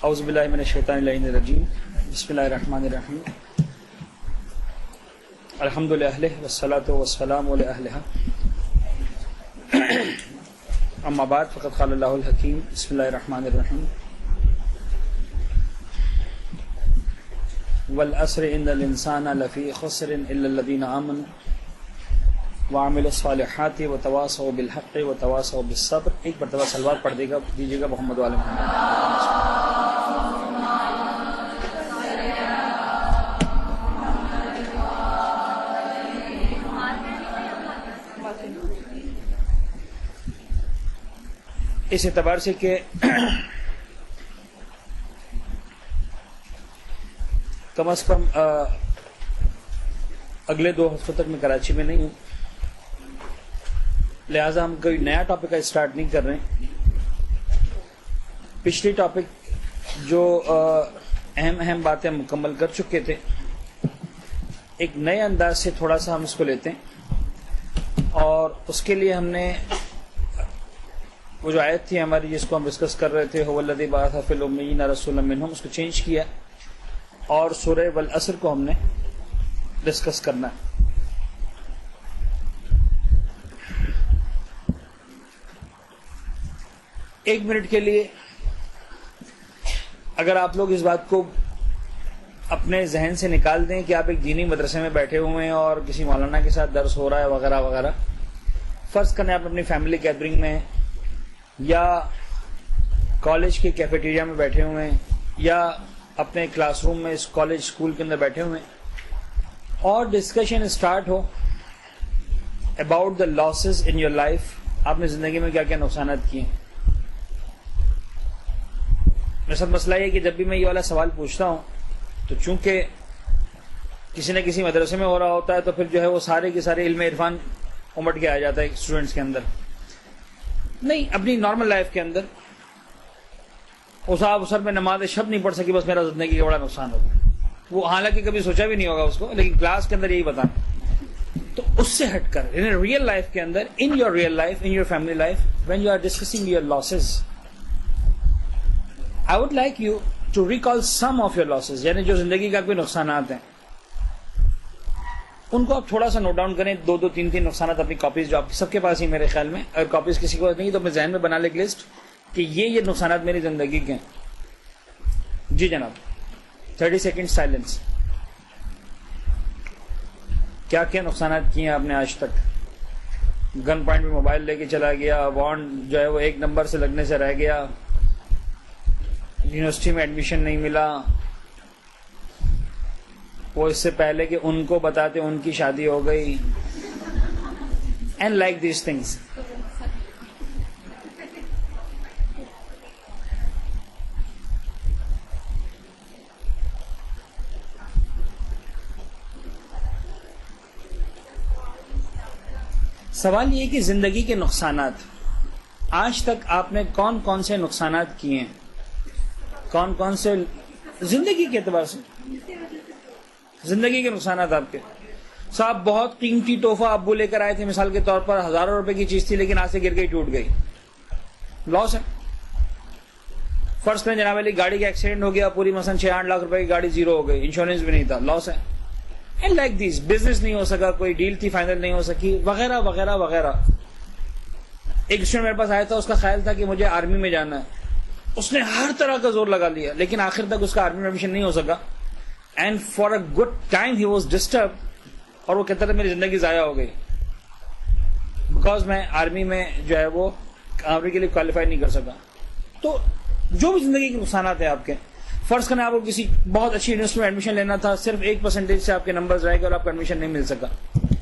اعوذ باللہ من الشیطان اللعین الرجیم بسم اللہ الرحمن الرحیم الحمد للہ والصلاة والسلام علی اہلہا اما بعد فقد قال اللہ الحکیم بسم اللہ الرحمن الرحیم والعصر ان الانسان لفی خسر الا الذین آمنوا وعملوا الصالحات وتواصوا بالحق وتواصوا بالصبر. ایک مرتبہ سلوات پڑھ دیجیے گا محمد وعلی محمد. اس اعتبار سے کہ کم از کم اگلے 2 ہفتوں تک میں کراچی میں نہیں ہوں، لہٰذا ہم کوئی نیا ٹاپک کا اسٹارٹ نہیں کر رہے ہیں. پچھلی ٹاپک جو اہم باتیں مکمل کر چکے تھے، ایک نئے انداز سے تھوڑا سا ہم اس کو لیتے ہیں، اور اس کے لیے ہم نے وہ جو آیت تھی ہماری جس کو ہم ڈسکس کر رہے تھے، هو الذی بعث فی الامیین رسولا منہم، اس کو چینج کیا اور سورہ والعصر کو ہم نے ڈسکس کرنا ہے. ایک منٹ کے لیے اگر آپ لوگ اس بات کو اپنے ذہن سے نکال دیں کہ آپ ایک دینی مدرسے میں بیٹھے ہوئے ہیں اور کسی مولانا کے ساتھ درس ہو رہا ہے وغیرہ وغیرہ، فرض کریں آپ اپنی فیملی گیدرنگ میں یا کالج کے کیفیٹیریا میں بیٹھے ہوئے ہیں یا اپنے کلاس روم میں اس کالج اسکول کے اندر بیٹھے ہوئے ہیں اور discussion start who about the losses in your life. آپ نے زندگی میں کیا کیا نقصانات کیے ہیں. میرے ساتھ مسئلہ یہ ہے کہ جب بھی میں یہ والا سوال پوچھتا ہوں تو چونکہ کسی نہ کسی مدرسے میں ہو رہا ہوتا ہے تو پھر جو ہے وہ سارے کے سارے علم عرفان امٹ کے آ جاتا ہے اسٹوڈنٹس کے اندر. نہیں، اپنی نارمل لائف کے اندر اس میں نماز شب نہیں پڑھ سکی، بس میرا زندگی کا بڑا نقصان ہوگا. وہ حالانکہ کبھی سوچا بھی نہیں ہوگا اس کو، لیکن کلاس کے اندر یہی بتانا. تو اس سے ہٹ کر ریئل لائف کے اندر، in your real life, in your family life, when you are discussing your losses, I would like you to recall some of your losses, یعنی جو زندگی کا کوئی نقصانات ہیں ان کو آپ تھوڑا سا نوٹ ڈاؤن کریں. 2 3 نقصانات اپنی کاپیز جو آپ سب کے پاس ہی میرے خیال میں، اگر کاپیز کسی کو نہیں تو اپنے ذہن میں بنا لے ایک لسٹ کہ یہ نقصانات میری زندگی کے ہیں. جی جناب، 30 سیکنڈ سائلنس. کیا کیا نقصانات کیے ہیں آپ نے آج تک؟ گن پوائنٹ میں موبائل لے کے چلا گیا، وانڈ جو ہے وہ 1 نمبر سے لگنے سے رہ گیا، یونیورسٹی میں ایڈمیشن نہیں ملا، وہ اس سے پہلے کہ ان کو بتاتے ان کی شادی ہو گئی، اینڈ لائک دیز تھنگس. سوال یہ کہ زندگی کے نقصانات، آج تک آپ نے کون سے نقصانات کیے ہیں؟ کون سے زندگی کے اعتبار سے زندگی کے نقصانات آپ کے؟ صاحب بہت قیمتی تحفہ ابو لے کر آئے تھے، مثال کے طور پر ہزاروں روپے کی چیز تھی لیکن آج سے گر گئی، ٹوٹ گئی، لاس ہے. فرض کریں جناب علی گاڑی کا ایکسیڈنٹ ہو گیا، پوری مثلا 6-8 لاکھ روپے کی گاڑی زیرو ہو گئی، انشورنس بھی نہیں تھا، لاس ہے. اینڈ لائک دیس، بزنس نہیں ہو سکا، کوئی ڈیل تھی فائنل نہیں ہو سکی، وغیرہ وغیرہ وغیرہ. ایک اسٹوڈنٹ میرے پاس آیا تھا، اس کا خیال تھا کہ مجھے آرمی میں جانا ہے، اس نے ہر طرح کا زور لگا لیا لیکن آخر تک اس کا آرمی میں ایڈمیشن نہیں ہو سکا. And for a good time he was disturb, اور وہ کہتا تھا میری زندگی ضائع ہو گئی بیکاز میں آرمی میں جو ہے وہ آرمی کے لیے کوالیفائی نہیں کر سکا. تو جو بھی زندگی کے نقصانات ہیں آپ کے، فرض کریں آپ کو کسی بہت اچھی یونیورسٹی میں ایڈمیشن لینا تھا، صرف 1% سے آپ کے نمبرز رہ گئے اور آپ کو ایڈمیشن نہیں مل سکا.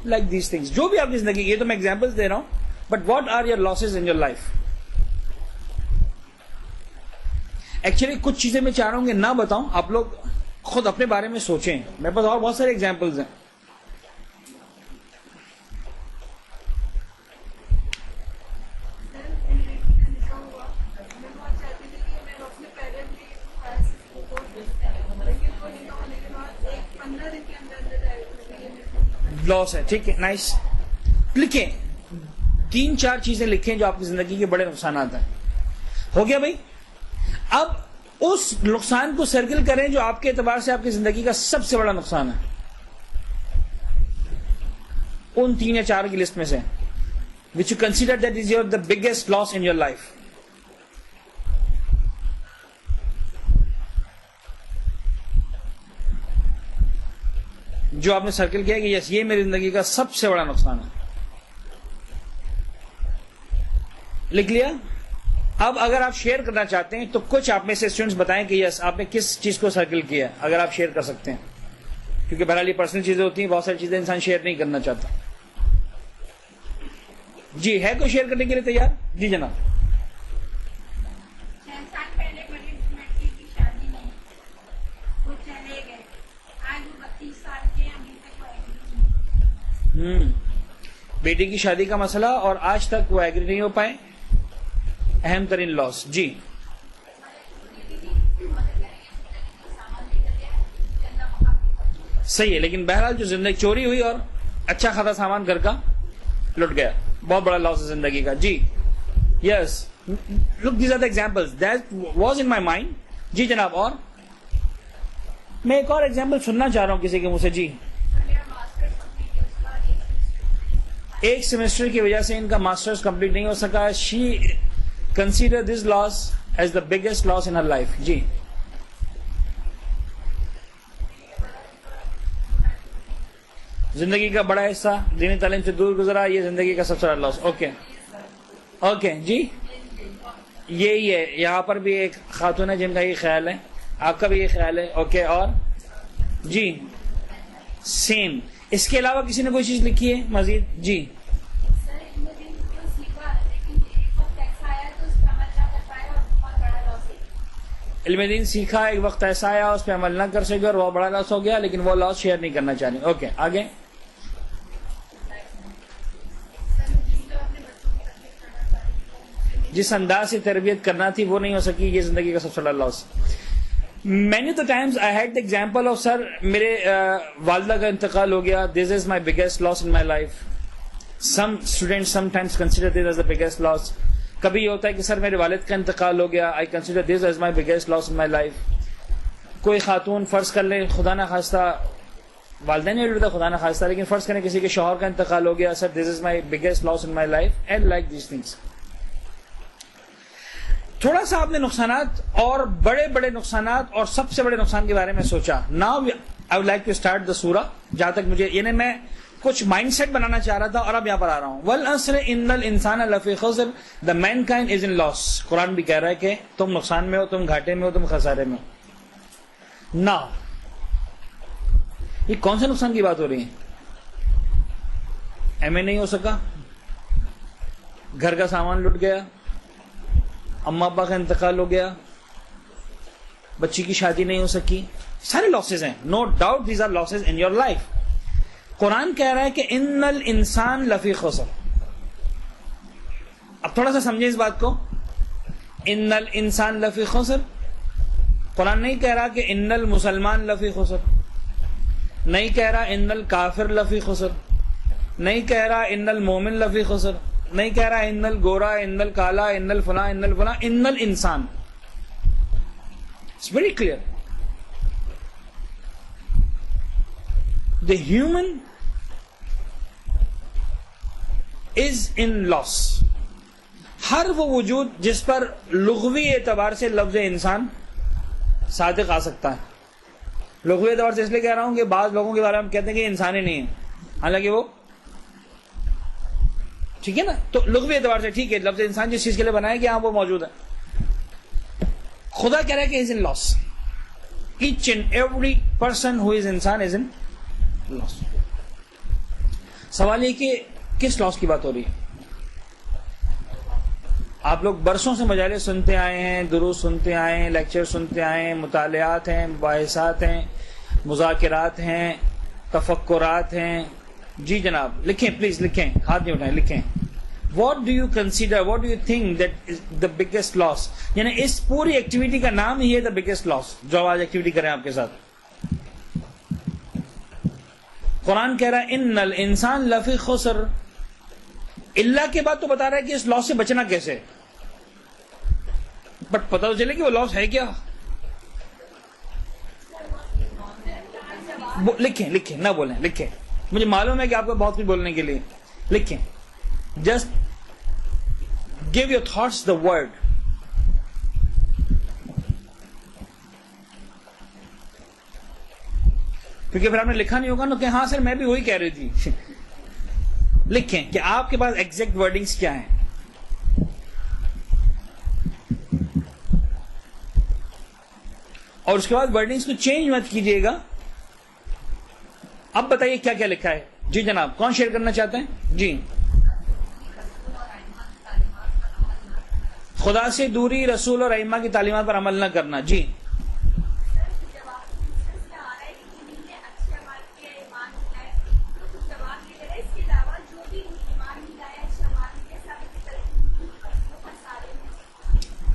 لائک دیز تھنگس، جو بھی آپ کی زندگی، یہ تو میں ایگزامپلس دے رہا ہوں، but what are your losses in your life? Actually کچھ چیزیں میں چاہ رہا ہوں کہ نہ بتاؤں، آپ لوگ خود اپنے بارے میں سوچیں. میرے پاس اور بہت سارے ایگزامپلز ہیں. لاس ہے، ٹھیک ہے، نائس. لکھیں 3-4 چیزیں لکھیں جو آپ کی زندگی کے بڑے نقصانات ہیں. ہو گیا بھائی؟ اب اس نقصان کو سرکل کریں جو آپ کے اعتبار سے آپ کی زندگی کا سب سے بڑا نقصان ہے، ان 3 یا 4 کی لسٹ میں سے which you consider that is the biggest loss in your life. جو آپ نے سرکل کیا کہ یس یہ میری زندگی کا سب سے بڑا نقصان ہے. لکھ لیا؟ اب اگر آپ شیئر کرنا چاہتے ہیں تو کچھ آپ میں سے اسٹوڈنٹس بتائیں کہ یس آپ نے کس چیز کو سرکل کیا، اگر آپ شیئر کر سکتے ہیں، کیونکہ بہرحال یہ پرسنل چیزیں ہوتی ہیں، بہت ساری چیزیں انسان شیئر نہیں کرنا چاہتا. جی ہے کوئی شیئر کرنے کے لیے تیار؟ جی جناب. 6 سال پہلے بڑے بیٹے کی شادی نہیں، وہ چلے گئے، آج وہ 32 سال کے ابھی تک وہ ایگری نہیں. بیٹی کی شادی کا مسئلہ اور آج تک وہ ایگری نہیں ہو پائے، اہم ترین لاس. جی صحیح ہے، لیکن بہرحال جو زندگی چوری ہوئی اور اچھا خاصا سامان گھر کا لٹ گیا، بہت بڑا لاس ہے زندگی کا. جی yes look these are the examples that was in my mind. جی جناب. اور میں ایک اور ایگزامپل سننا چاہ رہا ہوں کسی کے منہ سے. جی ایک سیمسٹر کی وجہ سے ان کا ماسٹرز کمپلیٹ نہیں ہو سکا. She consider this loss as the biggest loss in her life. جی زندگی کا بڑا حصہ دینی تعلیم سے دور گزرا، یہ زندگی کا سب سے بڑا لاس. اوکے اوکے جی یہی ہے. یہاں پر بھی ایک خاتون ہے جن کا یہ خیال ہے، آپ کا بھی یہ خیال ہے. اوکے اور جی سیم. اس کے علاوہ کسی نے کوئی چیز لکھی ہے مزید؟ جی علم دین سیکھا، ایک وقت ایسا آیا اس پہ عمل نہ کر سکے اور وہ بڑا لاس ہو گیا، لیکن وہ لاس شیئر نہیں کرنا چاہ رہے. اوکے آگے. جس انداز سے تربیت کرنا تھی وہ نہیں ہو سکی، یہ زندگی کا سب سے بڑا loss. Many of the times I had the example of sir میرے والدہ کا انتقال ہو گیا. This is my biggest loss in my life. Some students sometimes consider this as the biggest loss. کبھی یہ ہوتا ہے کہ سر میرے والد کا انتقال ہو گیا، I consider this as my biggest loss in my life. کوئی خاتون فرض کر لیں خدا نہ خواستہ، والدین نہیں ہوتا خدا نہ خواستہ، لیکن فرض کریں کسی کے شوہر کا انتقال ہو گیا، sir this is my biggest loss in my life and like these things. تھوڑا سا آپ نے نقصانات اور بڑے بڑے نقصانات اور سب سے بڑے نقصان کے بارے میں سوچا. Now I would like to start the سورہ. جہاں تک مجھے یعنی میں کچھ مائنڈ سیٹ بنانا چاہ رہا تھا اور اب یہاں پر آ رہا ہوں. والعصر ان الانسان لفی خسر the mankind is in loss. قرآن بھی کہہ رہا ہے کہ تم نقصان میں ہو، تم گھاٹے میں ہو، تم خسارے میں ہو. نا یہ کون سے نقصان کی بات ہو رہی ہے؟ ایم اے نہیں ہو سکا، گھر کا سامان لٹ گیا، اماں ابا کا انتقال ہو گیا، بچی کی شادی نہیں ہو سکی، سارے لاسز ہیں. No doubt these are losses in your life. Quran کہہ رہا ہے کہ ان الانسان لفی خسر. اب تھوڑا سا سمجھیں اس بات کو. ان الانسان لفی خسر، قرآن نہیں کہہ رہا کہ ان المسلمان لفی خسر، نہیں کہہ رہا ان الکافر لفی خسر، نہیں کہہ رہا ان المومن لفی خسر، نہیں کہہ رہا ان الگورا، ان الکالا، ان الفلاں، ان الفلاں، ان الانسان. It's very clear. The human is in loss. ہر وہ وجود جس پر لغوی اعتبار سے لفظ انسان صادق آ سکتا ہے. لغوی اعتبار سے اس لیے کہہ رہا ہوں کہ بعض لوگوں کے بارے میں ہم کہتے ہیں کہ انسان ہی نہیں ہے، حالانکہ وہ ٹھیک ہے نا. تو لغوی اعتبار سے ٹھیک ہے، لفظ انسان جس چیز کے لیے بنایا کہ ہاں وہ موجود ہے. خدا کہہ رہا ہے کہ is in loss. Each and every person who is انسان از ان لاس. سوال یہ کہ کس لاس کی بات ہو رہی ہے؟ آپ لوگ برسوں سے مجالس سنتے آئے ہیں، دروس سنتے آئے ہیں، لیکچر سنتے آئے ہیں، مطالعات ہیں، مباحثات ہیں، مذاکرات ہیں، تفکرات ہیں. جی جناب لکھیں، پلیز لکھیں، ہاتھ نہیں اٹھائیں، لکھیں. What do you consider, what do you think that is the biggest loss? یعنی اس پوری ایکٹیویٹی کا نام ہی ہے the biggest loss جو آج ایکٹیویٹی کریں آپ کے ساتھ. قرآن کہہ رہا ہے ان الانسان لفی خسر. اللہ کے بعد تو بتا رہا ہے کہ اس لاس سے بچنا کیسے، بٹ پتہ تو چلے کہ وہ لاس ہے کیا. لکھیں لکھیں نہ بولیں, لکھیں. مجھے معلوم ہے کہ آپ کو بہت کچھ بولنے کے لیے. لکھیں. Just give your thoughts the word. کیونکہ پھر آپ نے لکھا نہیں ہوگا نا کہ ہاں سر میں بھی وہی کہہ رہی تھی. لکھیں کہ آپ کے پاس ایگزیکٹ ورڈنگز کیا ہیں. اور اس کے بعد ورڈنگز کو چینج مت کیجیے گا. اب بتائیے کیا کیا لکھا ہے. جی جناب, کون شیئر کرنا چاہتے ہیں؟ جی. خدا سے دوری, رسول اور ائمہ کی تعلیمات پر عمل نہ کرنا. جی.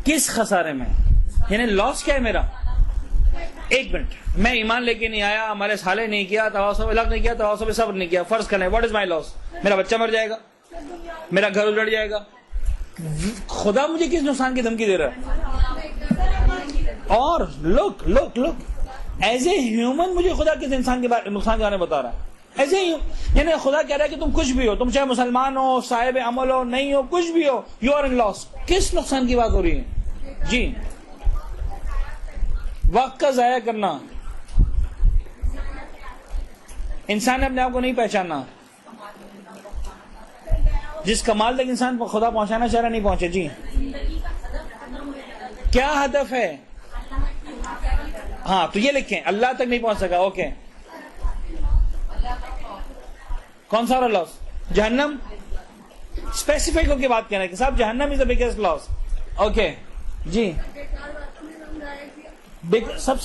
کس خسارے میں؟ یعنی لاس کیا ہے میرا؟ ایک منٹ, میں ایمان لے کے نہیں آیا, ہمارے صالح نہیں کیا, تواصل الگ نہیں کیا, تواصل صبر نہیں کیا, فرض کریں واٹ از مائی لاس؟ میرا بچہ مر جائے گا, میرا گھر اجڑ جائے گا. خدا مجھے کس نقصان کی دھمکی دے رہا ہے؟ اور لک لک لک ایز اے ہیومن مجھے خدا کس انسان کے نقصان کے بارے میں بتا رہا ہے. ایسے ہی یعنی خدا کہہ رہا ہے کہ تم کچھ بھی ہو, تم چاہے مسلمان ہو, صاحب عمل ہو, نہیں ہو, کچھ بھی ہو, یو آر ان لاس. کس نقصان کی بات ہو رہی ہے؟ جی. وقت کا ضائع کرنا. انسان نے اپنے آپ کو نہیں پہچانا. جس کمال تک انسان کو خدا پہنچانا چاہ رہا نہیں پہنچے. جی. کیا ہدف ہے؟ ہاں تو یہ لکھیں, اللہ تک نہیں پہنچ سکا. اوکے. کون سا لاس؟ جہنم. اسپیسیفک ہو کے بات کرنا کہ صاحب جہنم از دا بگیسٹ لاس. اوکے. جی. سب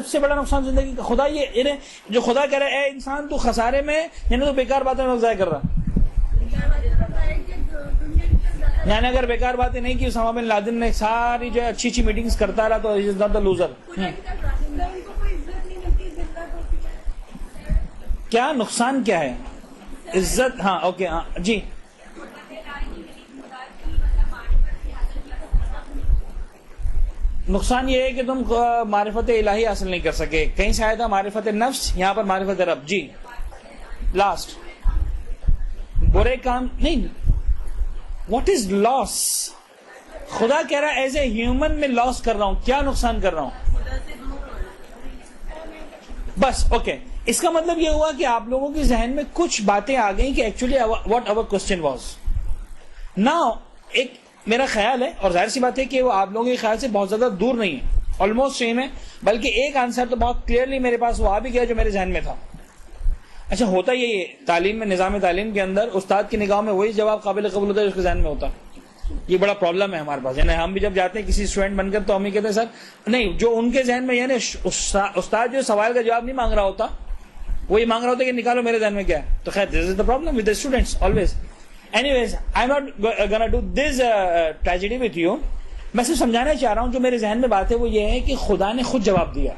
سے بڑا نقصان زندگی کا خدا یہ جو خدا کہہ رہا ہے اے انسان تو خسارے میں, یعنی تو بیکار باتوں میں ضائع کر رہا. یعنی اگر بیکار باتیں نہیں کی, اسامہ بن لادن نے ساری جو اچھی اچھی میٹنگز کرتا رہا تو از ناٹ دا لوزر. کیا نقصان کیا ہے؟ عزت. ہاں اوکے. ہاں جی. نقصان یہ ہے کہ تم معرفت الہی حاصل نہیں کر سکے. کہیں سے آیا تھا معرفت نفس, یہاں پر معرفت رب. جی. لاسٹ. برے کام نہیں. واٹ از لاس؟ خدا کہہ رہا ہے ایز اے ہیومن میں لاس کر رہا ہوں. کیا نقصان کر رہا ہوں؟ بس. اوکے. اس کا مطلب یہ ہوا کہ آپ لوگوں کے ذہن میں کچھ باتیں آ گئیں کہ actually what over question was. Now ایک میرا خیال ہے, اور ظاہر سی بات ہے کہ وہ آپ لوگوں کے خیال سے بہت زیادہ دور نہیں ہے, آلموسٹ سیم ہے, بلکہ ایک آنسر تو بہت کلیئرلی میرے پاس وہ آ بھی گیا جو میرے ذہن میں تھا. اچھا ہوتا یہ تعلیم میں, نظام تعلیم کے اندر استاد کی نگاہ میں وہی جواب قابل قبول ہوتا ہے جو اس کے ذہن میں ہوتا. یہ بڑا پرابلم ہے ہمارے پاس. یعنی ہم بھی جب جاتے ہیں کسی اسٹوڈنٹ بن کر تو ہم ہی کہتے ہیں سر نہیں, جو ان کے ذہن میں, یعنی استاد جو سوال کا جواب نہیں مانگ رہا ہوتا, وہ یہ مانگ رہا ہوتا کہ نکالو میرے ذہن میں کیا ہے. تو خیر this is the problem with the students always. Anyways, I'm not gonna do this tragedy with you. میں صرف سمجھانا چاہ رہا ہوں جو میرے ذہن میں بات ہے وہ یہ ہے کہ خدا نے خود جواب دیا.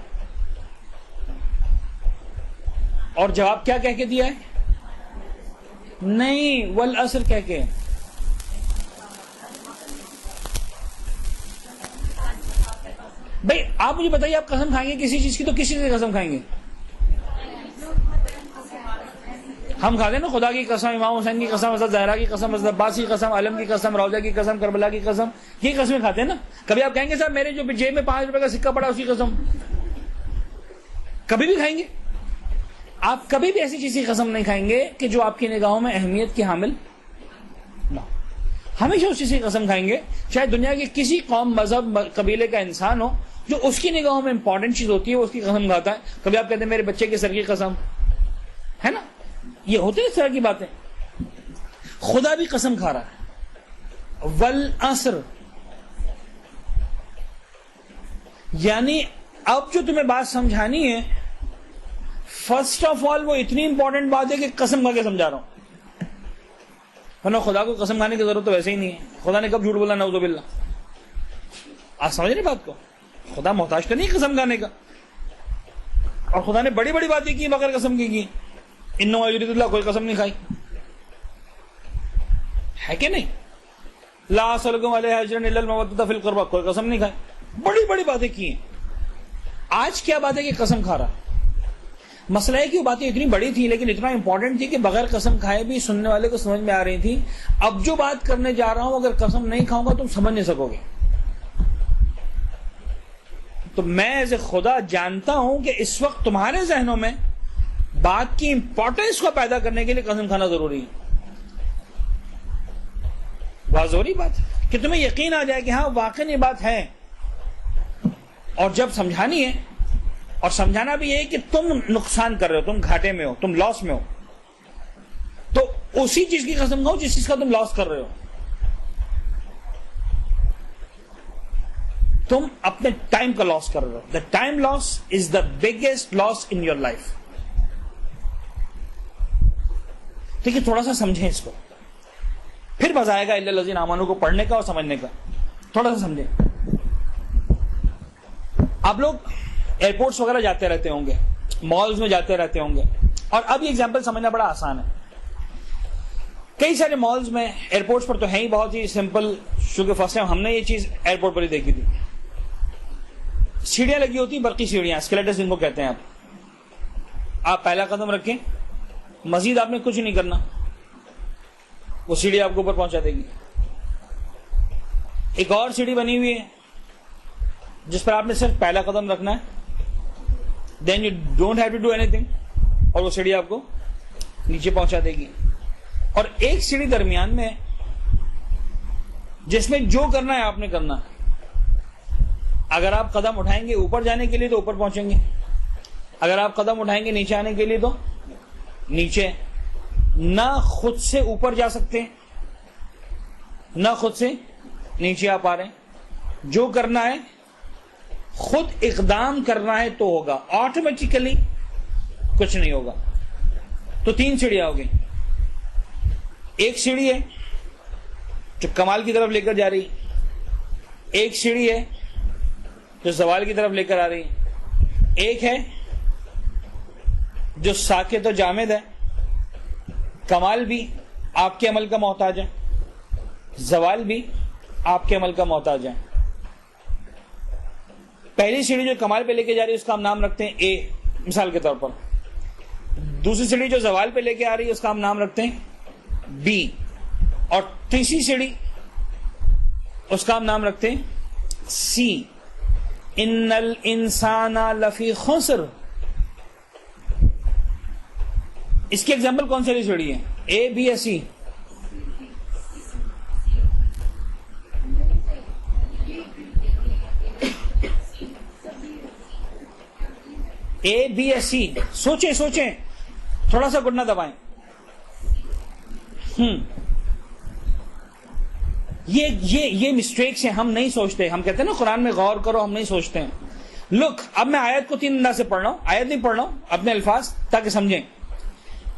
اور جواب کیا کہہ کے دیا ہے؟ نہیں, والعصر کہہ کے. بھائی آپ مجھے بتائیے, آپ قسم کھائیں گے کسی چیز کی تو کسی چیز کی قسم کھائیں گے؟ ہم کھاتے ہیں نا خدا کی قسم, امام حسین کی قسم, حضرت زہرا کی قسم, حضرت عباس کی قسم, عالم کی قسم, روضہ کی قسم, کربلا کی قسم, یہ قسمیں کھاتے ہیں نا. کبھی آپ کہیں گے صاحب میرے جو جیب میں 5 روپے کا سکہ پڑا اس کی قسم؟ کبھی بھی کھائیں گے؟ آپ کبھی بھی ایسی چیز کی قسم نہیں کھائیں گے کہ جو آپ کی نگاہوں میں اہمیت کی حامل نہ. ہمیشہ اس چیز کی قسم کھائیں گے, چاہے دنیا کے کسی قوم, مذہب, قبیلے کا انسان ہو, جو اس کی نگاہوں میں امپورٹنٹ چیز ہوتی ہے وہ اس کی قسم کھاتا ہے. کبھی آپ کہتے ہیں میرے بچے کے سر کی قسم, ہے نا, یہ ہوتے ہیں اس طرح کی باتیں. خدا بھی قسم کھا رہا ہے. والعصر, یعنی اب جو تمہیں بات سمجھانی ہے, فرسٹ آف آل وہ اتنی امپورٹنٹ بات ہے کہ قسم کھا کے سمجھا رہا ہوں. ورنہ خدا کو قسم کھانے کی ضرورت تو ویسے ہی نہیں ہے. خدا نے کب جھوٹ بولا؟ نعوذ باللہ. آپ سمجھ رہے بات کو؟ خدا محتاج تو نہیں قسم کھانے کا. اور خدا نے بڑی بڑی باتیں کی بغیر قسم کی. انما یرید اللہ, کوئی قسم نہیں کھائی, ہے کہ نہیں؟ لا اسألکم علیہ اجرا الا المودۃ فی القربى, کوئی قسم نہیں کھائی. بڑی بڑی باتیں کی ہیں. آج کیا بات ہے کہ قسم کھا رہا. مسئلہ ہے کہ وہ باتیں اتنی بڑی تھی لیکن اتنا امپورٹنٹ تھی کہ بغیر قسم کھائے بھی سننے والے کو سمجھ میں آ رہی تھی. اب جو بات کرنے جا رہا ہوں اگر قسم نہیں کھاؤں گا تم سمجھ نہیں سکو گے. تو میں ایسے خدا جانتا ہوں کہ اس وقت تمہارے ذہنوں میں بات کی امپورٹنس کو پیدا کرنے کے لیے قسم کھانا ضروری ہے. بہت ضروری بات کہ تمہیں یقین آ جائے کہ ہاں واقعی یہ بات ہے. اور جب سمجھانی ہے اور سمجھانا بھی ہے کہ تم نقصان کر رہے ہو, تم گھاٹے میں ہو, تم لاس میں ہو, تو اسی چیز کی قسم کھاؤ جس چیز کا تم لاس کر رہے ہو. تم اپنے ٹائم کا لاس کر رہے ہو. The time loss is the biggest loss in your life. ٹھیک ہے, تھوڑا سا سمجھیں اس کو, پھر مزہ آئے گا الا الذین آمنوا کو پڑھنے کا اور سمجھنے کا. تھوڑا سا سمجھیں. آپ لوگ ایئرپورٹس وغیرہ جاتے رہتے ہوں گے, مالز میں جاتے رہتے ہوں گے, اور اب یہ ایگزامپل سمجھنا بڑا آسان ہے. کئی سارے مالز میں, ایئرپورٹس پر تو ہے ہی بہت ہی سمپل, چونکہ فرسٹ ٹائم ہم نے یہ چیز ایئرپورٹ پر ہی دیکھی تھی. سیڑھیاں لگی ہوتی, برقی سیڑھیاں, اسکیلیٹرز جن کو کہتے ہیں. آپ پہلا قدم رکھیں, مزید آپ نے کچھ نہیں کرنا, وہ سیڑھی آپ کو اوپر پہنچا دے گی. ایک اور سیڑھی بنی ہوئی ہے جس پر آپ نے صرف پہلا قدم رکھنا ہے, then you don't have to do anything, اور وہ سیڑھی آپ کو نیچے پہنچا دے گی. اور ایک سیڑھی درمیان میں جس میں جو کرنا ہے آپ نے کرنا. اگر آپ قدم اٹھائیں گے اوپر جانے کے لیے تو اوپر پہنچیں گے, اگر آپ قدم اٹھائیں گے نیچے آنے کے لیے تو نیچے. نہ خود سے اوپر جا سکتے نہ خود سے نیچے آپ آ رہے ہیں. جو کرنا ہے خود اقدام کرنا ہے تو ہوگا, آٹومیٹیکلی کچھ نہیں ہوگا. تو 3 سیڑھیاں ہو گئی. ایک سیڑھی ہے جو کمال کی طرف لے کر جا رہی, ایک سیڑھی ہے جو زوال کی طرف لے کر آ رہی, ایک ہے جو ساکت و جامد ہے. کمال بھی آپ کے عمل کا محتاج ہے, زوال بھی آپ کے عمل کا محتاج ہے. پہلی سیڑھی جو کمال پہ لے کے جا رہی ہے اس کا ہم نام رکھتے ہیں اے, مثال کے طور پر. دوسری سیڑھی جو زوال پہ لے کے آ رہی ہے اس کا ہم نام رکھتے ہیں بی, اور تیسری سیڑھی اس کا ہم نام رکھتے ہیں سی. ان الانسان لفی خسر. اس کی ایگزامپل کون سی سیڑھی ہے, اے, بی یا سی؟ اے, بی یا سی؟ سوچیں سوچیں, تھوڑا سا گھٹنا دبائیں. یہ مسٹیکس ہیں, ہم نہیں سوچتے. ہم کہتے ہیں نا قرآن میں غور کرو, ہم نہیں سوچتے ہیں. لک, اب میں آیت کو 3 انداز سے پڑھ رہا ہوں, آیت نہیں پڑھ رہا ہوں, اپنے الفاظ تاکہ سمجھیں.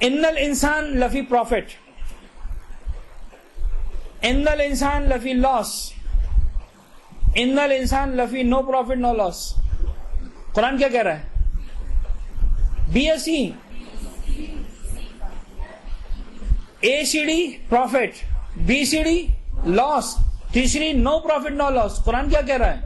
ان الانسان لفی پروفٹ, ان الانسان لفی لاس, ان الانسان لفی نو پروفٹ نو لاس. قرآن کیا کہہ رہا ہے؟ بی یا سی؟ اے سیڑھی پروفٹ, بی سیڑھی لاس, تیسری نو پروفٹ نو لاس. قرآن کیا کہہ رہا ہے؟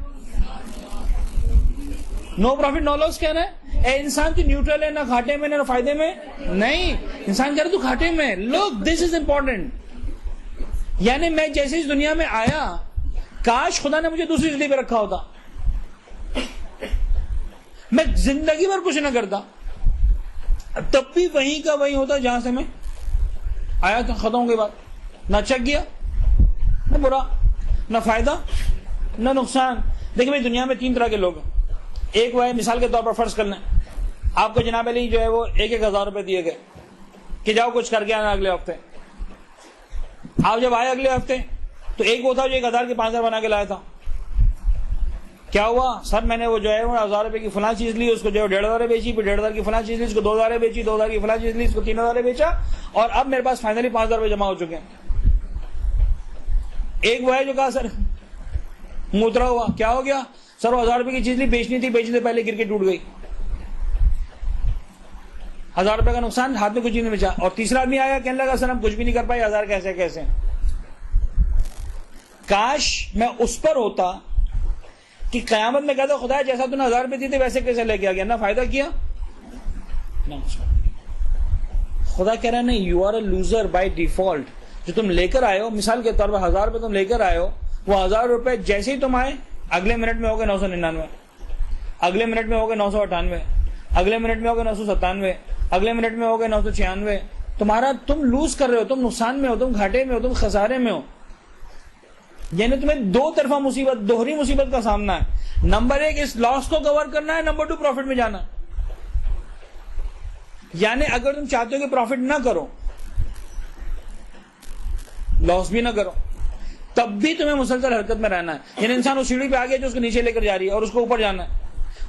نو پروفٹ نو لاس کہہ رہا ہے. اے انسان تو نیوٹرل ہے, نہ گھاٹے میں نہ فائدے میں. نہیں, انسان کہہ رہا تو گھاٹے میں. لوک, دس از امپورٹنٹ. یعنی میں جیسے اس دنیا میں آیا, کاش خدا نے مجھے دوسری زندگی پہ رکھا ہوتا, میں زندگی بھر کچھ نہ کرتا, تب بھی وہیں کا وہیں ہوتا جہاں سے میں آیا تھا. ختم ہو گئی بات. نہ چک گیا, نہ برا, نہ فائدہ نہ نقصان. دیکھیں بھائی, دنیا میں 3 طرح کے لوگ ہیں. ایک وہ ہے, مثال کے طور پر فرض کر لیں آپ کو جناب علی جو ہے وہ 1,000 روپے دیے گئے کہ جاؤ کچھ کر کے آنا اگلے ہفتے. آپ جب آئے اگلے ہفتے تو ایک وہ تھا جو 1,000 کے 5,000 بنا کے لایا تھا. کیا ہوا سر, میں نے وہ جو ہے وہ 1,000 روپے کی فلاں چیز لی, اس کو جو ہے 1,500 بیچی, پھر 1,500 کی فلاں چیز لی, اس کو 2,000 بیچی, 2,000 کی فلاں چیز لی, اس کو 3,000 بیچا, اور اب میرے پاس فائنلی 5,000 روپے جمع ہو چکے ہیں. ایک وہ ہے جو کہا سر مترا ہوا, کیا ہو گیا سر, وہ 1,000 روپے کی چیز لی, بیچنی تھی, بیچنے سے پہلے گر کے ٹوٹ گئی, 1,000 روپے کا نقصان, ہاتھ میں کچھ نہیں بچا. اور تیسرا آدمی آیا, کہنے لگا سر ہم کچھ بھی نہیں کر پائے, 1,000 کیسے کیسے. کاش میں اس پر ہوتا کہ قیامت میں کہتا خدا جیسا تو نے 1,000 روپے دیے تھے ویسے کیسے لے کے آ گیا, نہ فائدہ کیا خدا کہہ رہا ہے نہیں, you are a loser by default. جو تم لے کر آئے ہو, مثال کے طور پر 1000 روپے تم لے کر آئے ہو, وہ 1000 روپے جیسے ہی تم آئے اگلے منٹ میں ہو گئے 999, اگلے منٹ میں ہو گئے 998, اگلے منٹ میں ہو گئے 997, اگلے منٹ میں ہو گئے 996. تم لوز کر رہے ہو, تم نقصان میں ہو, تم گھاٹے میں ہو, تم خسارے میں ہو. یعنی تمہیں دو طرفہ مصیبت, دوہری مصیبت کا سامنا ہے. نمبر 1 اس لاس کو کور کرنا ہے, نمبر 2 پروفٹ میں جانا. یعنی اگر تم چاہتے ہو کہ پروفٹ نہ کرو, لاس بھی نہ کرو, تب بھی تمہیں مسلسل حرکت میں رہنا ہے. یعنی انسان اس سیڑھی پہ آ گیا جو اس کو نیچے لے کر جا رہی ہے اور اس کو اوپر جانا ہے,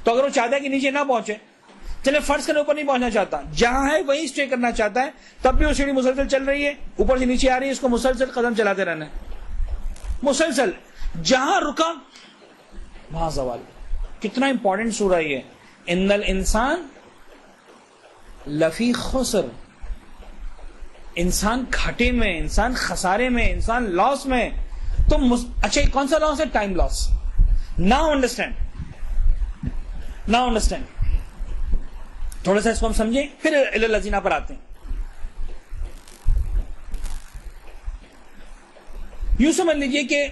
تو اگر وہ چاہتا ہے کہ نیچے نہ پہنچے, چلے فرض کرنے اوپر نہیں پہنچنا چاہتا, جہاں ہے وہیں اسٹے کرنا چاہتا ہے, تب بھی وہ سیڑھی مسلسل چل رہی ہے, اوپر سے نیچے آ رہی ہے, اس کو مسلسل قدم چلاتے رہنا ہے, مسلسل. جہاں رکا وہاں زوال. کتنا امپورٹنٹ سورہ یہ, ان الانسان لفی خسر. انسان گھاٹے میں, انسان خسارے میں, انسان لاس میں. تم اچھا کون سا لاس ہے؟ ٹائم لاس. ناؤ انڈرسٹینڈ تھوڑا سا اس کو ہم سمجھیں, پھر الذین پر آتے ہیں. یوں سمجھ لیجئے کہ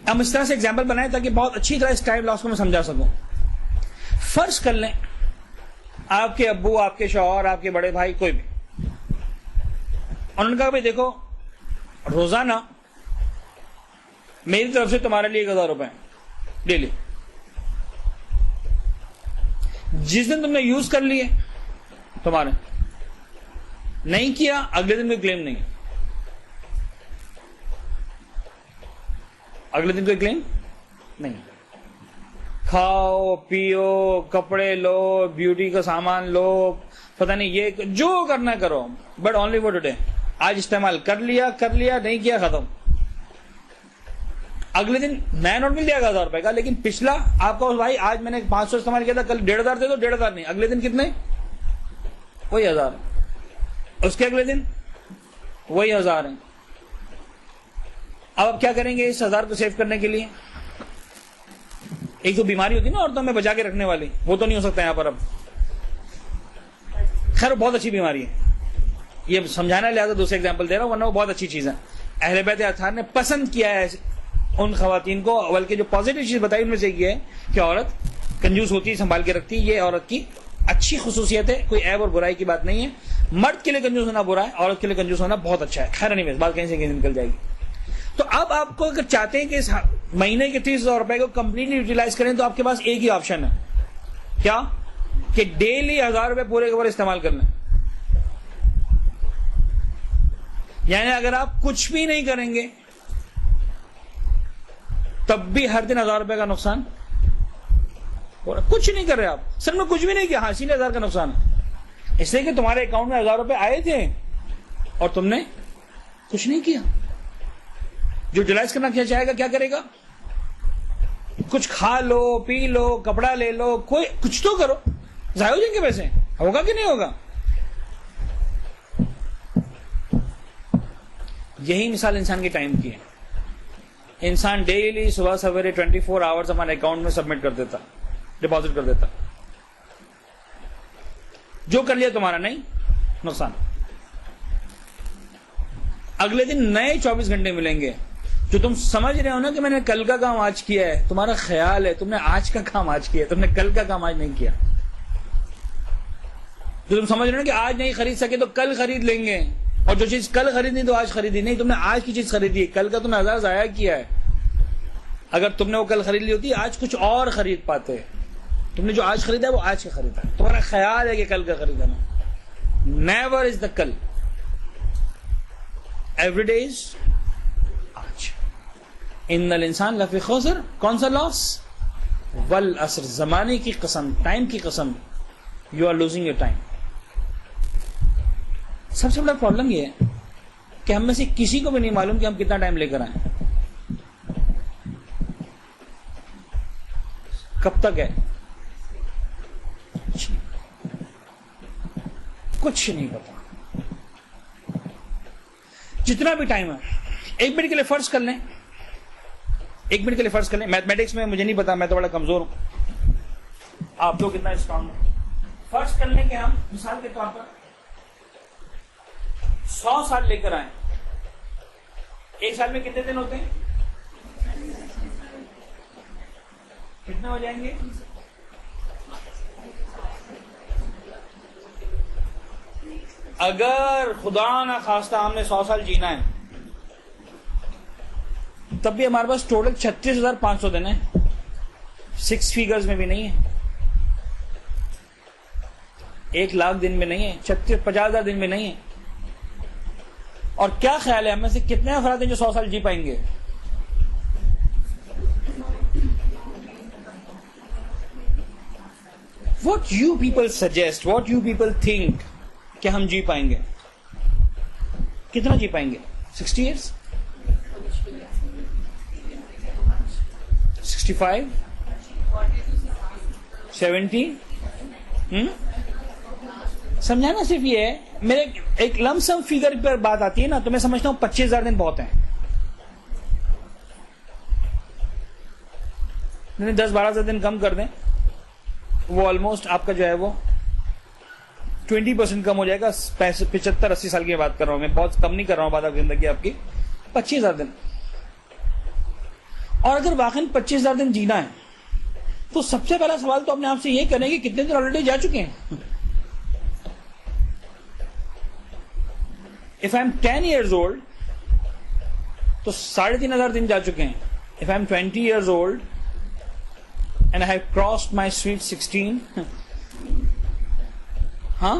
ہم اس طرح سے ایگزامپل بنائیں تاکہ بہت اچھی طرح اس ٹائم لاس کو میں سمجھا سکوں. فرض کر لیں آپ کے ابو, آپ کے شوہر, آپ کے بڑے بھائی, کوئی بھی, انہوں نے کہا بھائی دیکھو روزانہ میری طرف سے تمہارے لیے 1000 روپے ڈیلی. جس دن تم نے یوز کر لیے تمہارے, نہیں کیا اگلے دن کوئی کلیم نہیں, اگلے دن کوئی کلیم نہیں. کھاؤ پیو, کپڑے لو, بیوٹی کا سامان لو, پتہ نہیں یہ جو کرنا کرو, بٹ اونلی فور ٹوڈے. آج استعمال کر لیا, نہیں کیا, ختم. اگلے دن نیا نوٹ مل جائے گا 1000 روپے کا, لیکن پچھلا آپ کا بھائی آج میں نے 500 استعمال کیا تھا, کل 1500 دے دو, 1500 نہیں, اگلے دن کتنے, وہی 1000. اس کے اگلے دن وہی 1000 ہیں. اب آپ کیا کریں گے اس 1000 کو سیو کرنے کے لیے؟ ایک تو بیماری ہوتی ہے نا عورتوں میں بچا کے رکھنے والی, وہ تو نہیں ہو سکتا یہاں پر. اب خیر بہت اچھی بیماری ہے, یہ سمجھانا لہٰذا دوسرے ایگزامپل دے رہا ہوں, ورنہ وہ بہت اچھی چیز ہے. اہل بیت اطہار نے پسند کیا ہے ان خواتین کو, بلکہ جو پازیٹیو چیز بتائی ان میں سے یہ ہے کہ عورت کنجوس ہوتی ہے, سنبھال کے رکھتی ہے. یہ عورت کی اچھی خصوصیت ہے, کوئی عیب اور برائی کی بات نہیں ہے. مرد کے لیے کنجوس ہونا برا ہے, عورت کے لیے کنجوس ہونا بہت اچھا ہے. خیر نہیں, بات کہیں سے کہیں نکل جائے گی. تو اب آپ کو اگر چاہتے ہیں کہ اس مہینے کے 30,000 روپے کو کمپلیٹلی یوٹیلائز کریں, تو آپ کے پاس ایک ہی آپشن ہے. کیا؟ کہ ڈیلی 1000 روپے پورے کے پورے استعمال کر لیں. یعنی اگر آپ کچھ بھی نہیں کریں گے تب بھی ہر دن 1000 روپے کا نقصان. کچھ نہیں کر رہے آپ, سر میں کچھ بھی نہیں کیا, اسی لیے 1000 کا نقصان ہے. اس لیے کہ تمہارے اکاؤنٹ میں 1000 روپے آئے تھے اور تم نے کچھ نہیں کیا. جو یوٹیلائز کرنا کیا چاہے گا کیا کرے گا؟ کچھ کھا لو, پی لو, کپڑا لے لو, کوئی کچھ تو کرو. ضائع ہو جائیں گے پیسے, ہوگا کہ نہیں ہوگا؟ یہی مثال انسان کے ٹائم کی ہے. انسان ڈیلی صبح سویرے 24 آورز ہمارے اکاؤنٹ میں سبمٹ کر دیتا, ڈپازٹ کر دیتا. جو کر لیا تمہارا نہیں, نقصان. اگلے دن نئے 24 گھنٹے ملیں گے. جو تم سمجھ رہے ہو نا کہ میں نے کل کا کام آج کیا ہے, تمہارا خیال ہے تم نے آج کا کام آج کیا, تم نے کل کا کام آج نہیں کیا. جو تم سمجھ رہے ہو کہ آج نہیں خرید سکے تو کل خرید لیں گے, اور جو چیز کل خریدنی تو آج خریدی نہیں. تم نے آج کی چیز خریدی, کل کا تم نے 1000 ضائع کیا ہے. اگر تم نے وہ کل خرید لی ہوتی, آج کچھ اور خرید پاتے. تم نے جو آج خریدا ہے وہ آج کا خریدا. تمہارا خیال ہے کہ کل کا خریدا. نیور از دا کل, ایوری ڈے از آج. ان الانسان لفی خسر. کون سا لاس؟ والعصر, زمانے کی قسم, ٹائم کی قسم. You are losing your time. سب سے بڑا پرابلم یہ ہے کہ ہم میں سے کسی کو بھی نہیں معلوم کہ ہم کتنا ٹائم لے کر آئیں, کب تک ہے, کچھ نہیں پتا. جتنا بھی ٹائم ہے, 1 منٹ کے لیے فرض کر لیں, 1 منٹ کے لیے فرض کر لیں. میتھمیٹکس میں مجھے نہیں پتا, میں تو بڑا کمزور ہوں, آپ لوگ کتنا اسٹرانگ ہیں. فرض کر لیں کہ ہم مثال کے طور پر 100 سال لے کر آئیں. ایک سال میں کتنے دن ہوتے ہیں؟ کتنے ہو جائیں گے؟ اگر خدا نہ خواستہ ہم نے 100 سال جینا ہے تب بھی ہمارے پاس ٹوٹل 36,500 دن ہے. 6 فیگرز میں بھی نہیں ہے, 1,00,000 دن میں نہیں ہے, 50,000 دن میں نہیں ہے. اور کیا خیال ہے ہم میں سے کتنے افراد ہیں جو 100 سال جی پائیں گے؟ What you people suggest, what you people think کہ ہم جی پائیں گے؟ کتنا جی پائیں گے؟ 60 years, 65, 70. سمجھانا صرف یہ ہے, میرے ایک لم سم فیگر پر بات آتی ہے نا, تو میں سمجھتا ہوں 25,000 دن بہت ہیں. 10-12 دن کم کر دیں, وہ آلموسٹ آپ کا جو ہے وہ 20% کم ہو جائے گا. 75-80 سال کی بات کر رہا ہوں میں, بہت کم نہیں کر رہا ہوں بات زندگی آپ کی. 25,000 دن. اور اگر واقعی 25,000 دن جینا ہے تو سب سے پہلا سوال تو اپنے آپ سے یہ کریں کہ کتنے دن آلریڈی جا چکے ہیں. If I'm 10 years old تو 3,500 دن جا چکے ہیں. If I'm 20 years old and I have crossed my sweet 16, ہاں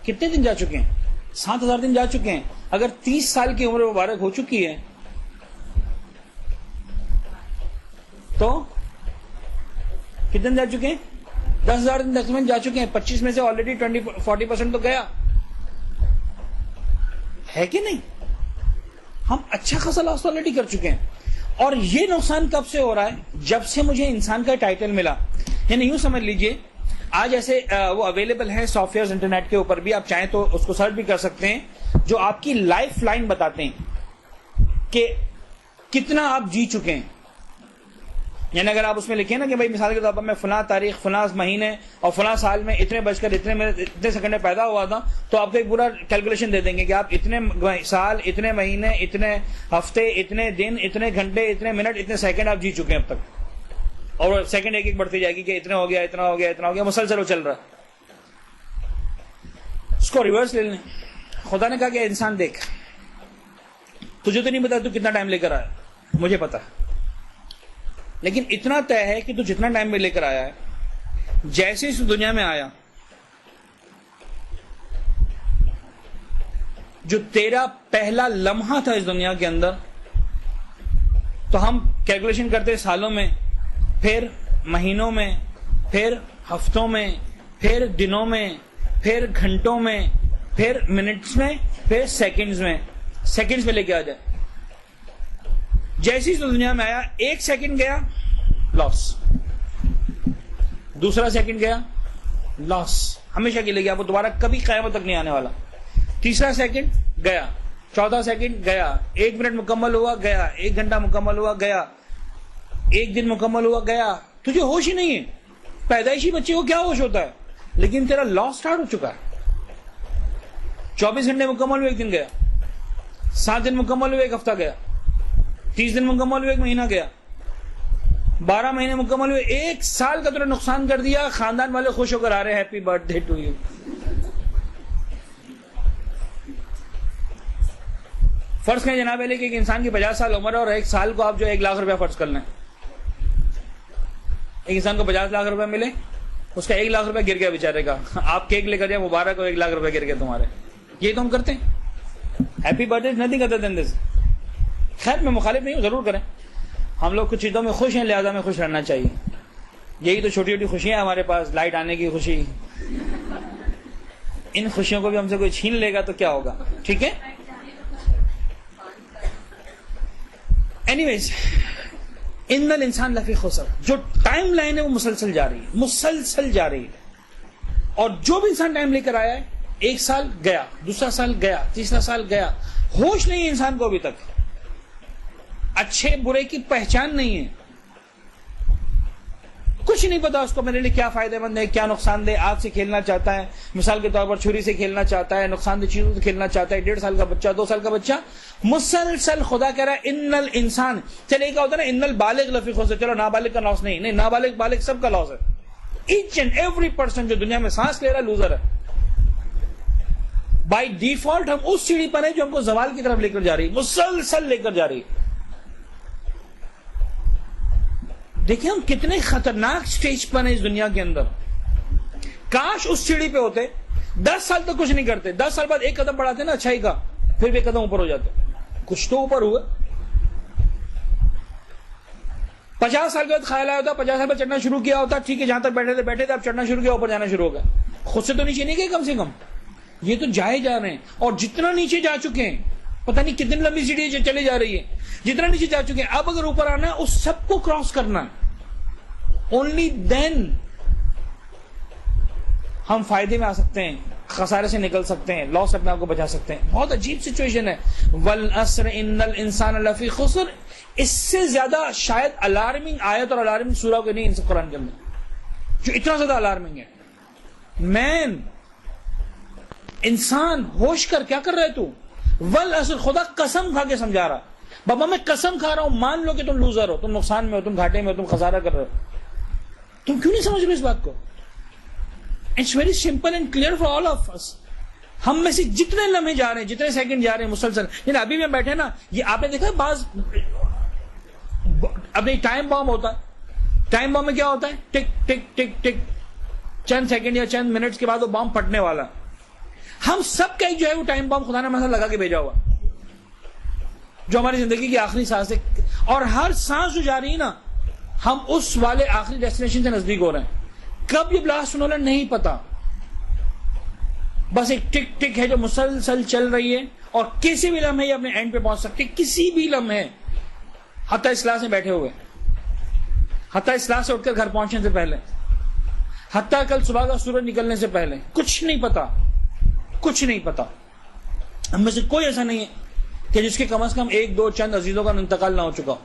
کتنے دن جا چکے ہیں؟ 7,000 دن جا چکے ہیں. اگر 30 سال کی عمر مبارک ہو چکی ہے تو کتنے دن جا چکے ہیں؟ 10,000 دن تقریباً جا چکے ہیں. 25 میں سے آلریڈی 40% تو گیا ہے کہ نہیں؟ ہم اچھا خاصا لاس آلریڈی کر چکے ہیں. اور یہ نقصان کب سے ہو رہا ہے؟ جب سے مجھے انسان کا ٹائٹل ملا. یعنی یوں سمجھ لیجئے, آج ایسے وہ اویلیبل ہیں سافٹ ویئر انٹرنیٹ کے اوپر بھی, آپ چاہیں تو اس کو سرچ بھی کر سکتے ہیں, جو آپ کی لائف لائن بتاتے ہیں کہ کتنا آپ جی چکے ہیں. یعنی اگر آپ اس میں لکھیں نا کہ بھائی مثال کے طور پر میں فلاں تاریخ, فلاں مہینے اور فلاں سال میں اتنے بج کر اتنے سیکنڈ میں پیدا ہوا تھا, تو آپ کو ایک پورا کیلکولیشن دے دیں گے کہ آپ اتنے سال, اتنے مہینے, اتنے ہفتے, اتنے دن, اتنے گھنٹے, اتنے منٹ, اتنے سیکنڈ آپ جی چکے ہیں اب تک. اور سیکنڈ ایک ایک بڑھتی جائے گی کہ اتنا ہو گیا, اتنا ہو گیا, اتنا ہو گیا, مسلسل وہ چل رہا ہے. اس کو ریورس لے لیں. خدا نے کہا کہ انسان دیکھ, تجھے تو نہیں پتا تو کتنا ٹائم لے کر آیا, مجھے پتا, لیکن اتنا طے ہے کہ تو جتنا ٹائم میں لے کر آیا ہے, جیسے اس دنیا میں آیا, جو تیرا پہلا لمحہ تھا اس دنیا کے اندر, تو ہم کیلکولیشن کرتے سالوں میں, پھر مہینوں میں, پھر ہفتوں میں, پھر دنوں میں, پھر گھنٹوں میں, پھر منٹس میں, پھر سیکنڈز میں. سیکنڈز میں لے کے آ جائے. جیسی اس دنیا میں آیا, 1 سیکنڈ گیا لاس, دوسرا سیکنڈ گیا لاس, ہمیشہ کے لیے گیا, وہ دوبارہ کبھی قیامت تک نہیں آنے والا. تیسرا سیکنڈ گیا, چوتھا سیکنڈ گیا, 1 منٹ مکمل ہوا گیا, 1 گھنٹہ مکمل ہوا گیا, 1 دن مکمل ہوا گیا. تجھے ہوش ہی نہیں ہے. پیدائشی بچے کو کیا ہوش ہوتا ہے, لیکن تیرا لاس سٹارٹ ہو چکا ہے. 24 گھنٹے مکمل ہوئے 1 دن گیا, 7 دن مکمل ہوئے 1 ہفتہ گیا, 30 دن مکمل ہوئے 1 مہینہ گیا, 12 مہینے مکمل ہوئے 1 سال کا تو نے نقصان کر دیا. خاندان والے خوش ہو کر آ رہے ہیں, happy birthday to you. فرض کریں جناب علی کہ ایک انسان کی 50 سال عمر ہے, اور 1 سال کو آپ جو 1 لاکھ روپیہ فرض کر لیں. ایک انسان کو 50 لاکھ روپے ملے, اس کا 1 لاکھ روپے گر گیا بیچارے کا. آپ کیک لے کر جائیں, مبارک ہو 1 لاکھ روپے گر گئے تمہارے. یہ تو ہم کرتے ہیں. Happy birthday nothing other than this. خیر میں مخالف نہیں ہوں, ضرور کریں. ہم لوگ کچھ چیزوں میں خوش ہیں, لہذا میں خوش رہنا چاہیے. یہی تو چھوٹی چھوٹی خوشیاں ہیں ہمارے پاس. لائٹ آنے کی خوشی, ان خوشیوں کو بھی ہم سے کوئی چھین لے گا تو کیا ہوگا. ٹھیک ہے. اینی ویز, ان الانسان لفی خسر, جو ٹائم لائن ہے وہ مسلسل جاری ہے, مسلسل جاری ہے. اور جو بھی انسان ٹائم لے کر آیا ہے, 1 سال گیا, دوسرا سال گیا, تیسرا سال گیا, ہوش نہیں ہے انسان کو ابھی تک. اچھے برے کی پہچان نہیں ہے. کچھ کچھ نہیں پتا اس کو میرے لیے کیا فائدہ مند ہے، کیا نقصان دہ. آگ سے کھیلنا چاہتا ہے، مثال کے طور پر چھری سے کھیلنا چاہتا ہے، نقصان دہ چیزوں سے کھیلنا چاہتا ہے. 1.5 سال کا بچہ، 2 سال کا بچہ مسلسل خدا کہہ رہا ہے ان الانسان. چلے کیا ہوتا ہے نا، ان البالغ لفی خسر. چلو نابالغ کا لاس نہیں، نابالغ بالغ سب کا لاس ہے. ایچ اینڈ ایوری پرسن جو دنیا میں سانس لے رہا ہے لوزر ہے. بائی ڈیفالٹ ہم اس سیڑھی پر ہیں جو ہم کو زوال کی طرف لے کر جا رہی ہے، مسلسل لے کر جا رہی ہے. دیکھیں ہم کتنے خطرناک سٹیج پر ہیں اس دنیا کے اندر. کاش اس سیڑھی پہ ہوتے، 10 سال تک کچھ نہیں کرتے، 10 سال بعد ایک قدم بڑھاتے نا اچھائی کا، پھر بھی ایک قدم اوپر ہو جاتے. کچھ تو اوپر ہوا. 50 سال کے بعد خیال آیا ہوتا، 50 سال بعد چڑھنا شروع کیا ہوتا. ٹھیک ہے، جہاں تک بیٹھے تھے اب چڑھنا شروع کیا، اوپر جانا شروع ہو گیا. خود سے تو نیچے نہیں گئے کم سے کم، یہ تو جائے جا رہے ہیں. اور جتنا نیچے جا چکے ہیں، پتہ نہیں کتنی لمبی سیڑھی چلے جا رہی ہے، جتنا نیچے جا چکے ہیں، اب اگر اوپر آنا ہے اس سب کو کراس کرنا ہے. اونلی دین ہم فائدے میں آ سکتے ہیں، خسارے سے نکل سکتے ہیں، لاس اپنے آپ کو بچا سکتے ہیں. بہت عجیب سچویشن ہے. والعصر ان الانسان لفی خسر. اس سے زیادہ شاید الارمنگ آیت اور الارمنگ سورہ کو نہیں ان سے قرآن کے اندر، جو اتنا زیادہ الارمنگ ہے. مین، انسان ہوش کر، کیا کر رہے تو؟ والعصر، خدا قسم کھا کے سمجھا رہا. بابا میں قسم کھا رہا ہوں، مان لو کہ تم لوزر ہو، تم نقصان میں ہو، تم گھاٹے میں ہو، تم خسارہ کر رہے ہو. تم کیوں نہیں سمجھ رہے اس بات کو؟ It's very simple and clear for all of us. ہم میں سے جتنے لمحے جا رہے ہیں، جتنے سیکنڈ جا رہے ہیں مسلسل، یعنی ابھی میں بیٹھے نا، یہ آپ نے دیکھا بعض ابھی ٹائم بام ہوتا ہے. ٹائم بام میں کیا ہوتا ہے؟ ٹک ٹک ٹک ٹک، چند سیکنڈ یا چند منٹس کے بعد وہ بام پھٹنے والا. ہم سب کا ایک جو ہے وہ ٹائم بام خدا نے مثلا لگا کے بھیجا ہوا، جو ہماری زندگی کی آخری سانس ہے. اور ہر سانس جو جا رہی ہے نا، ہم اس والے آخری ڈیسٹینیشن سے نزدیک ہو رہے ہیں. کب یہ بلاسٹ ہونے والا نہیں پتا، بس ایک ٹک ٹک ہے جو مسلسل چل رہی ہے. اور کسی بھی لمحے یہ اپنے اینڈ پہ پہنچ سکتی، کسی بھی لمحے. حتیٰ اس کلاس میں بیٹھے ہوئے، حتیٰ اس کلاس سے اٹھ کر گھر پہنچنے سے پہلے، حتیٰ کل صبح کا سورج نکلنے سے پہلے. کچھ نہیں پتا، کچھ نہیں پتا. ہم میں سے کوئی ایسا نہیں ہے کہ جس کے کم از کم 1 2 چند عزیزوں کا انتقال نہ ہو چکا ہو،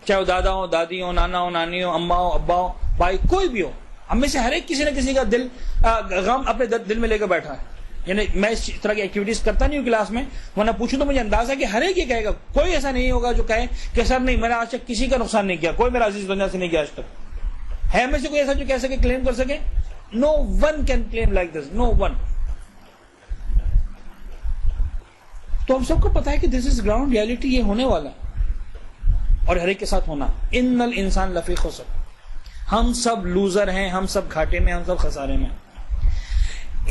چاہے وہ دادا ہو، دادی ہو، نانا ہو، نانی ہو، اماں ہو، ابا ہو، بھائی، کوئی بھی ہو. ہم میں سے ہر ایک کسی نہ کسی کا دل غم اپنے دل میں لے کر بیٹھا ہے. یعنی میں اس طرح کی ایکٹیویٹیز کرتا نہیں ہوں کلاس میں، ورنہ پوچھوں تو مجھے اندازہ ہے کہ ہر ایک یہ کہے گا. کوئی ایسا نہیں ہوگا جو کہے کہ سر نہیں، میں نے آج تک کسی کا نقصان نہیں کیا، کوئی میرا عزیز دنیا سے نہیں کیا آج تک. ہے میں سے کوئی ایسا جو کہہ سکے، کلیم کر سکے؟ No one can claim like this, no one. تو ہم سب کو پتا ہے کہ دس از گراؤنڈ ریالٹی، یہ ہونے والا اور ہر ایک کے ساتھ ہونا. ان الانسان لفی خسر. ہم سب لوزر ہیں، ہم سب گھاٹے میں، ہم سب خسارے میں.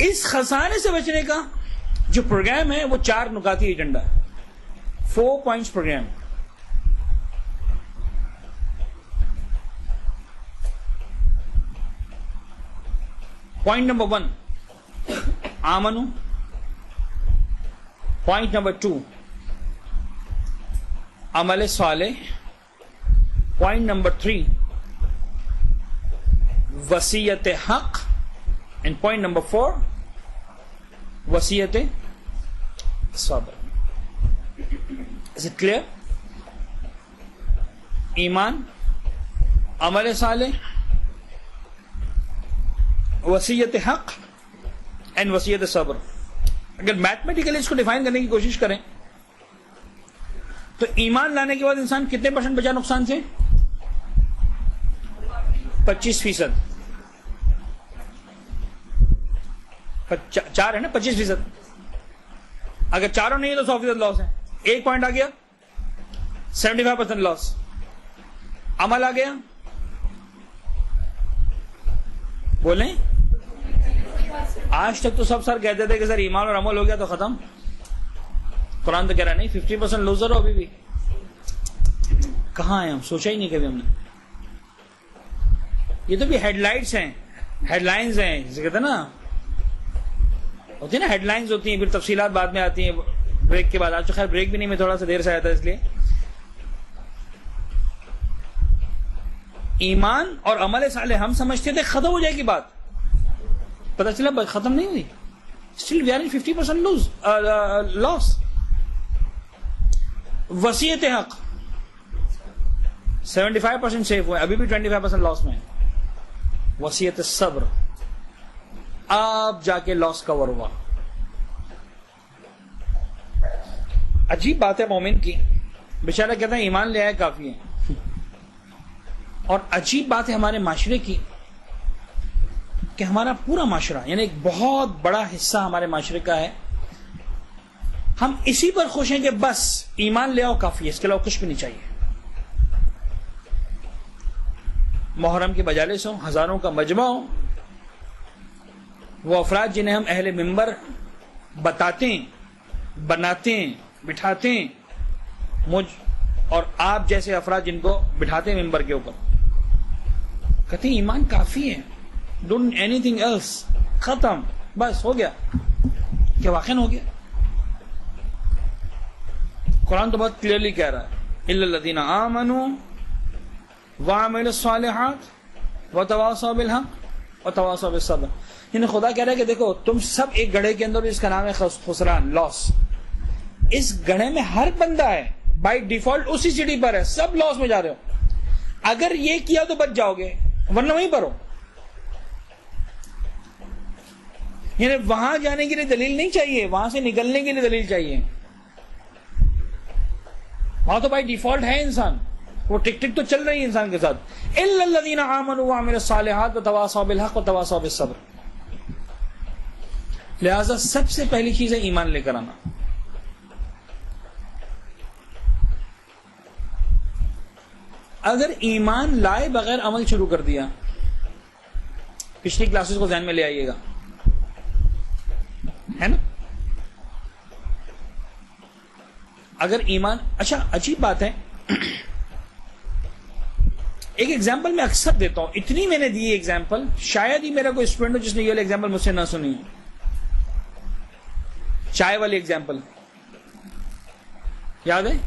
اس خسارے سے بچنے کا جو پروگرام ہے وہ 4 نکاتی agenda, 4 points programme. Point number 1 آمنو. پوائنٹ نمبر 2 عمل صالح. پوائنٹ نمبر 3 وصیت حق. اینڈ پوائنٹ نمبر 4 وصیت صبر. Is it clear? ایمان، عمل صالح، وصیت حق اینڈ وصیت صبر. اگر میتھمیٹیکلی اس کو ڈیفائن کرنے کی کوشش کریں تو ایمان لانے کے بعد انسان کتنے % بچا نقصان سے؟ 25%. 4 ہے نا، 25%. اگر چاروں نہیں ہے تو 100% لاس ہے. 1 پوائنٹ آ گیا، 75% لاس. عمل آ گیا، بولیں. آج تک تو سب سر کہتے تھے کہ سر ایمان اور عمل ہو گیا تو ختم. قرآن تو کہہ رہا نہیں، 50% لوزر ہو ابھی بھی. کہاں ہیں ہم؟ سوچا ہی نہیں کبھی ہم نے. یہ تو بھی ہیڈ لائٹس ہیں، ہیڈ لائنز ہیں، جسے کہتے ہیں نا، ہوتی ہے نا ہیڈ لائنز ہوتی ہیں، پھر تفصیلات بعد میں آتی ہیں بریک کے بعد. آج تو خیر بریک بھی نہیں، میں تھوڑا سا دیر سے آیا تھا اس لیے. ایمان اور عمل صالح ہم سمجھتے تھے ختم ہو جائے گی بات، پتہ چلا ختم نہیں ہوئی. اسٹل وی آر ان 50% لاس. وصیت حق 75% سیف ہوئے، ابھی بھی 25% لاس میں. وصیت صبر، اب جا کے لاس کور ہوا. عجیب بات ہے مومن کی، بیچارہ کہتا ہے ایمان لے آئے کافی ہے. اور عجیب بات ہے ہمارے معاشرے کی کہ ہمارا پورا معاشرہ، یعنی ایک بہت بڑا حصہ ہمارے معاشرے کا ہے، ہم اسی پر خوش ہیں کہ بس ایمان لے آؤ کافی ہے، اس کے علاوہ کچھ بھی نہیں چاہیے. محرم کے مجالس ہوں، ہزاروں کا مجمع ہو، وہ افراد جنہیں ہم اہل منبر بتاتے ہیں، بناتے ہیں، بٹھاتے ہیں، مجھ اور آپ جیسے افراد جن کو بٹھاتے ہیں منبر کے اوپر، کہتے ہیں ایمان کافی ہے، ڈونٹ اینی تھنگ ایلس، ختم، بس ہو گیا. کیا واقعا ہو گیا؟ قرآن تو بہت کلیئرلی کہہ رہا ہے الا الذین آمنوا وعملوا الصالحات وتواصوا بالحق وتواصوا بالصبر. یعنی خدا کہہ رہا ہے کہ دیکھو تم سب ایک گڑھے کے اندر، اس کا نام ہے خسران، لاس. اس گڑھے میں ہر بندہ ہے بائی ڈیفالٹ، اسی سیڑھی پر ہے، سب لاس میں جا رہے ہو. اگر یہ کیا تو بچ جاؤ گے، ورنہ وہیں پر ہو. یعنی وہاں جانے کے لیے دلیل نہیں چاہیے، وہاں سے نکلنے کے لیے دلیل چاہیے. وہاں تو بائی ڈیفالٹ ہے انسان، وہ ٹک ٹک تو چل رہی ہے انسان کے ساتھ. الا الذین آمنوا وعملوا الصالحات وتواصوا بالحق وتواصوا بالصبر. لہذا سب سے پہلی چیز ہے ایمان لے کر آنا. اگر ایمان لائے بغیر عمل شروع کر دیا، پچھلی کلاسز کو ذہن میں لے آئیے گا، ہے نا؟ اگر ایمان، اچھا عجیب بات ہے، ایک ایگزامپل میں اکثر دیتا ہوں، اتنی میں نے دی ایگزامپل، شاید ہی میرا کوئی اسٹوڈنٹ ہو جس نے یہ ایگزامپل مجھ سے نہ سنی. چائے والی ایگزامپل یاد ہے؟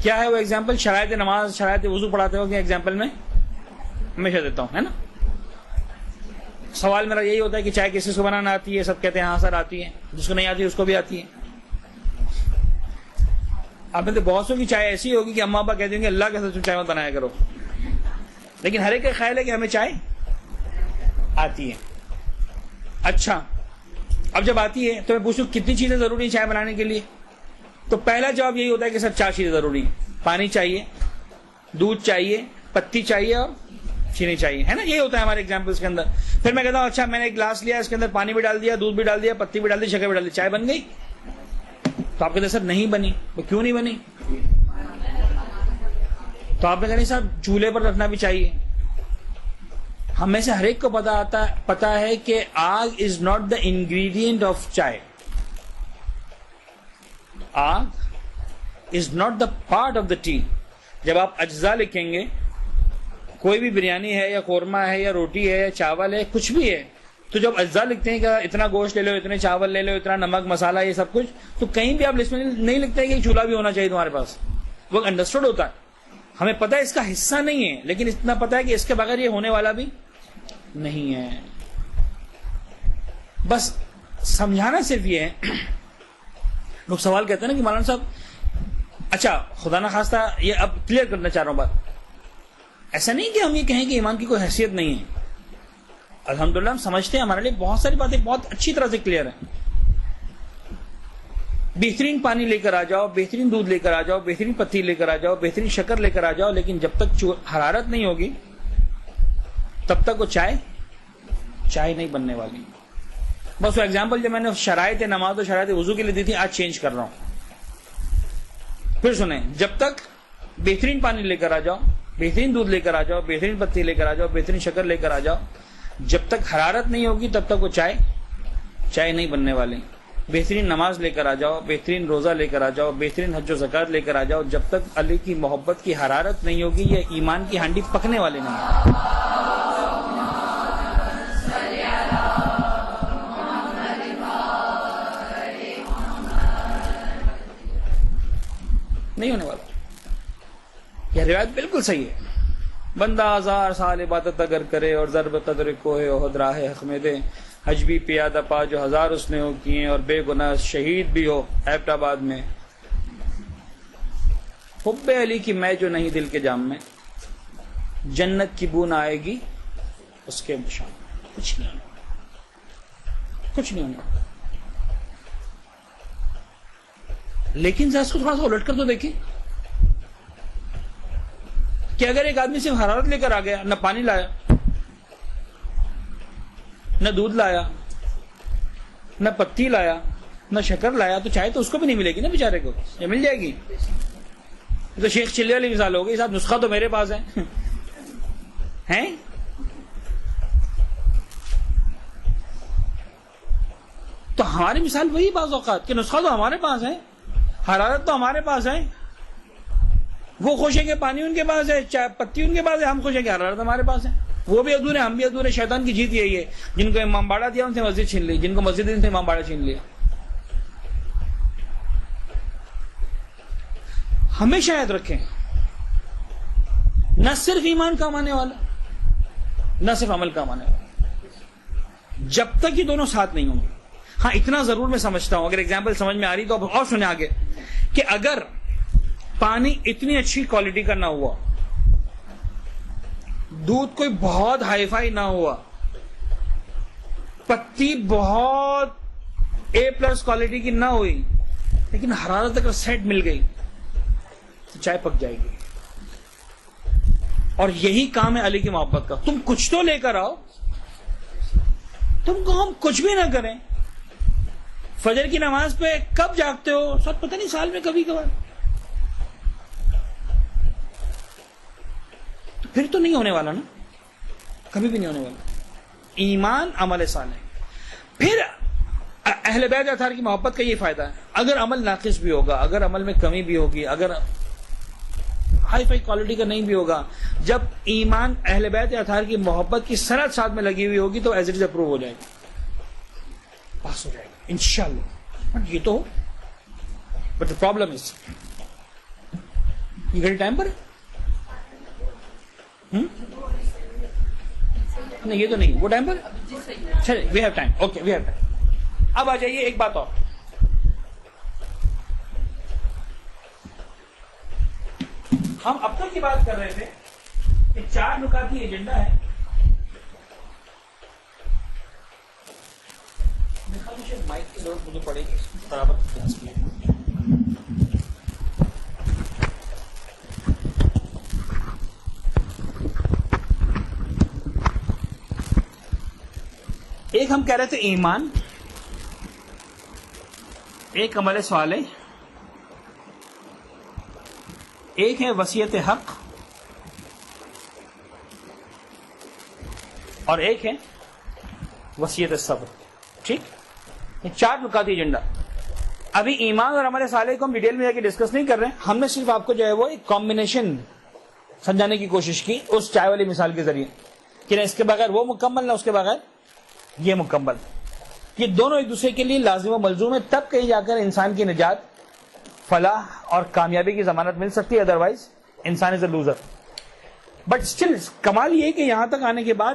کیا ہے وہ ایگزامپل؟ شرائط نماز، شرائط وضو پڑھاتے ہو کہ ایگزامپل میں ہمیشہ دیتا ہوں، ہے نا؟ سوال میرا یہی ہوتا ہے کہ چائے کسی کو بنانا آتی ہے؟ سب کہتے ہیں ہاں سر آتی ہے. جس کو نہیں آتی اس کو بھی آتی ہے. آپ میں تو بہت سو کی چائے ایسی ہوگی کہ اماں ابا کہتے ہیں کہ اللہ کے ساتھ چائے مت بنایا کرو، لیکن ہر ایک کا خیال ہے کہ ہمیں چائے آتی ہے. اچھا، اب جب آتی ہے تو میں پوچھوں کتنی چیزیں ضروری ہیں چائے بنانے کے لیے؟ تو پہلا جواب یہی ہوتا ہے کہ سر 4 چیزیں ضروری ہیں. پانی چاہیے، دودھ چاہیے، پتی چاہیے اور چینی چاہیے، ہے نا؟ یہ ہوتا ہے ہمارے ایگزامپلس کے اندر. پھر میں کہتا ہوں اچھا میں نے ایک گلاس لیا، اس کے اندر پانی بھی ڈال دیا، دودھ بھی ڈال دیا، پتی بھی ڈال دی، شکر بھی ڈال دی، چائے بن گئی؟ تو آپ کہتے ہیں سر نہیں بنی. وہ کیوں نہیں بنی؟ تو آپ نے کہا نہیں صاحب چولہے پر رکھنا بھی چاہیے. ہم میں سے ہر ایک کو پتا ہے کہ آگ is not the ingredient of چائے. آگ is not the part of the T. جب آپ اجزاء لکھیں گے، کوئی بھی بریانی ہے یا قورمہ ہے یا روٹی ہے یا چاول ہے، کچھ بھی ہے، تو جب اجزاء لکھتے ہیں کہ اتنا گوشت لے لو، اتنے چاول لے لو، اتنا نمک مسالہ، یہ سب کچھ، تو کہیں بھی آپ لسٹ میں نہیں لکھتے کہ چولہا بھی ہونا چاہیے تمہارے پاس. وہ انڈرسٹوڈ ہوتا ہے، ہمیں پتہ ہے اس کا حصہ نہیں ہے، لیکن اتنا پتہ ہے کہ اس کے بغیر یہ ہونے والا بھی نہیں ہے. بس سمجھانا صرف یہ ہے. لوگ سوال کہتے ہیں نا کہ مولانا صاحب، اچھا خدا نہ خواستہ، یہ اب کلیئر کرنا چاہ رہا ہوں بات، ایسا نہیں کہ ہم یہ کہیں کہ ایمان کی کوئی حیثیت نہیں ہے. الحمدللہ ہم سمجھتے ہیں، ہمارے لیے بہت ساری باتیں بہت اچھی طرح سے کلیئر ہیں. بہترین پانی لے کر آ جاؤ، بہترین دودھ لے کر آ جاؤ، بہترین پتی لے کر آ جاؤ، بہترین شکر لے کر آ جاؤ، لیکن جب تک حرارت نہیں ہوگی تب تک وہ چائے نہیں بننے والی. بس وہ ایگزامپل جو میں نے شرائط نماز و شرائط وضو کے لیے دی تھی، آج چینج کر رہا ہوں. پھر سنیں، جب تک بہترین پانی لے کر آ جاؤ، بہترین دودھ لے کر آ جاؤ، بہترین پتی لے کر آ جاؤ، بہترین شکر لے کر آ جاؤ، جب تک حرارت نہیں ہوگی تب تک وہ چائے نہیں بننے والی. بہترین نماز لے کر آ جاؤ، بہترین روزہ لے کر آ جاؤ، بہترین حج و زکات لے کر آ جاؤ، جب تک علی کی محبت کی حرارت نہیں ہوگی، یہ ایمان کی ہانڈی پکنے والی نہیں ہے. نہیں ہونے والا. یہ روایت بالکل صحیح ہے. بندہ 1000 سال عبادت اگر کرے اور ضرب قدر کوہ احد راہ حق میں دے، حج بھی پیادہ پا جو 1000 اس نے ہو کیے، اور بے گناہ شہید بھی ہو ایبٹ آباد میں. حب علی کی میں جو نہیں دل کے جام میں. جنت کی بو نہ آئے گی اس کے مشان. کچھ نہیں ہونے والا, کچھ نہیں ہونے والا. لیکن ذرا اس کو تھوڑا سا الٹ کر تو دیکھیں کہ اگر ایک آدمی صرف حرارت لے کر آ گیا, نہ پانی لایا, نہ دودھ لایا, نہ پتی لایا, نہ شکر لایا, تو چائے تو اس کو بھی نہیں ملے گی نا بیچارے کو, یہ مل جائے گی. تو شیخ چلے والی مثال ہو گئی, صاحب نسخہ تو میرے پاس ہے ہیں. تو ہماری مثال وہی بعض اوقات کہ نسخہ تو ہمارے پاس ہے, حرارت تو ہمارے پاس ہے, وہ خوش ہے کہ پانی ان کے پاس ہے, چائے پتی ان کے پاس ہے, ہم خوش ہیں کہ حرارت ہمارے پاس ہے. وہ بھی ادھورے, ہم بھی ادھورے. شیطان کی جیت یہی ہے, جن کو امام باڑہ دیا ان سے مسجد چھین لی, جن کو مسجد دی ان سے امام باڑہ چھین لیا. ہمیشہ یاد رکھیں, نہ صرف ایمان کام آنے والا, نہ صرف عمل کام آنے والا, جب تک یہ دونوں ساتھ نہیں ہوں گے. ہاں اتنا ضرور میں سمجھتا ہوں, اگر ایگزامپل سمجھ میں آ رہی تو اب اور سنیں آگے, کہ اگر پانی اتنی اچھی کوالٹی کا نہ ہوا, دودھ کوئی بہت ہائی فائی نہ ہوا, پتی بہت A+ کوالٹی کی نہ ہوئی, لیکن حرارت اگر سیٹ مل گئی تو چائے پک جائے گی. اور یہی کام ہے علی کی محبت کا. تم کچھ تو لے کر آؤ, تم کو ہم کچھ بھی نہ کریں. فجر کی نماز پہ کب جاگتے ہو سب پتہ نہیں, سال میں کبھی کبھار, تو پھر تو نہیں ہونے والا نا, کبھی بھی نہیں ہونے والا. ایمان عمل صالح. پھر اہل بیت اطہار کی محبت کا یہ فائدہ ہے, اگر عمل ناقص بھی ہوگا, اگر عمل میں کمی بھی ہوگی, اگر ہائی فائی کوالٹی کا نہیں بھی ہوگا, جب ایمان اہل بیت اطہار کی محبت کی سند ساتھ میں لگی ہوئی ہوگی تو ایز اٹ از اپروو ہو جائے گا, پاس ہو جائے گا انشاءاللہ. بٹ یہ تو, بٹ دا پرابلم از, یہ گھڑی ٹائم پر ہے نہیں, یہ تو نہیں, وہ ٹائم پر چلے, we have time, okay we have time. اب آ جائیے ایک بات اور, ہم اب تک کی بات کر رہے تھے کہ 4 نکاتی ایجنڈا ہے. مائک کی ضرورت مجھے پڑے گی برابر. ایک ہم کہہ رہے تھے ایمان, ایک عمل صالح, ایک ہے وصیت حق, اور ایک ہے وصیت صبر. ٹھیک, یہ 4 نکاتی ایجنڈا. ابھی ایمان اور عمل صالح کو ہم ڈیٹیل میں جا کے ڈسکس نہیں کر رہے ہیں, ہم نے صرف آپ کو جو ہے وہ ایک کمبینیشن سمجھانے کی کوشش کی اس چائے والی مثال کے ذریعے, کہ نہ اس کے بغیر وہ مکمل, نہ اس کے بغیر یہ مکمل. یہ دونوں ایک دوسرے کے لیے لازم و ملزوم ہے, تب کہیں جا کر انسان کی نجات, فلاح اور کامیابی کی ضمانت مل سکتی ہے, ادروائز انسان از اے لوزر. بٹ اسٹل کمال یہ کہ یہاں تک آنے کے بعد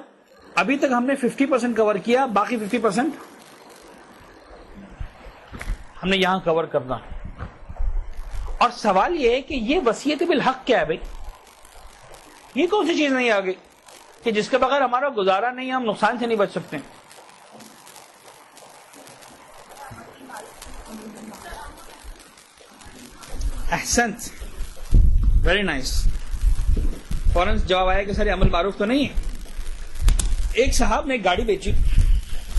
ابھی تک ہم نے 50% کور کیا, باقی 50% ہم نے یہاں کور کرنا. اور سوال یہ ہے کہ یہ وصیت بالحق کیا ہے بھائی؟ یہ کون سی چیز نہیں آ گئی کہ جس کے بغیر ہمارا گزارا نہیں, ہم نقصان سے نہیں بچ سکتے؟ احسنت, ویری نائس. فوراً جواب آیا کہ سر عمل معروف تو نہیں ہے. ایک صاحب نے ایک گاڑی بیچی,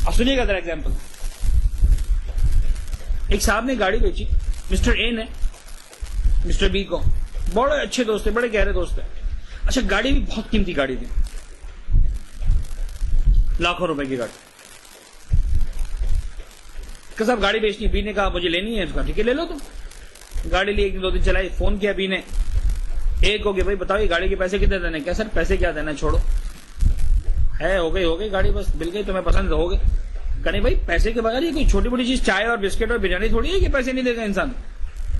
اب سنیے گا ذرا ایگزامپل. ایک صاحب نے گاڑی بیچی, مسٹر اے نے مسٹر بی کو, بڑے اچھے دوست ہیں, بڑے گہرے دوست ہیں. اچھا گاڑی بھی بہت قیمتی گاڑی تھی, لاکھوں روپے کی گاڑی. کہ صاحب گاڑی بیچنی, بی نے کہا مجھے لینی ہے. اس کا ٹھیک ہے لے لو تم. گاڑی لی, 1 دن 2 دن چلائی, فون کیا بی نے, ایک ہو گیا بھائی بتاؤ یہ گاڑی کے پیسے کتنے دینے؟ کیا سر پیسے کیا دینا, چھوڑو, ہے ہو گئی گاڑی, بس مل گئی, تمہیں پسند ہو گئی. کہنے بھائی پیسے کے بغیر یہ کوئی چھوٹی بڑی چیز چائے اور بسکٹ اور بریانی تھوڑی ہے کہ پیسے نہیں دے گا انسان.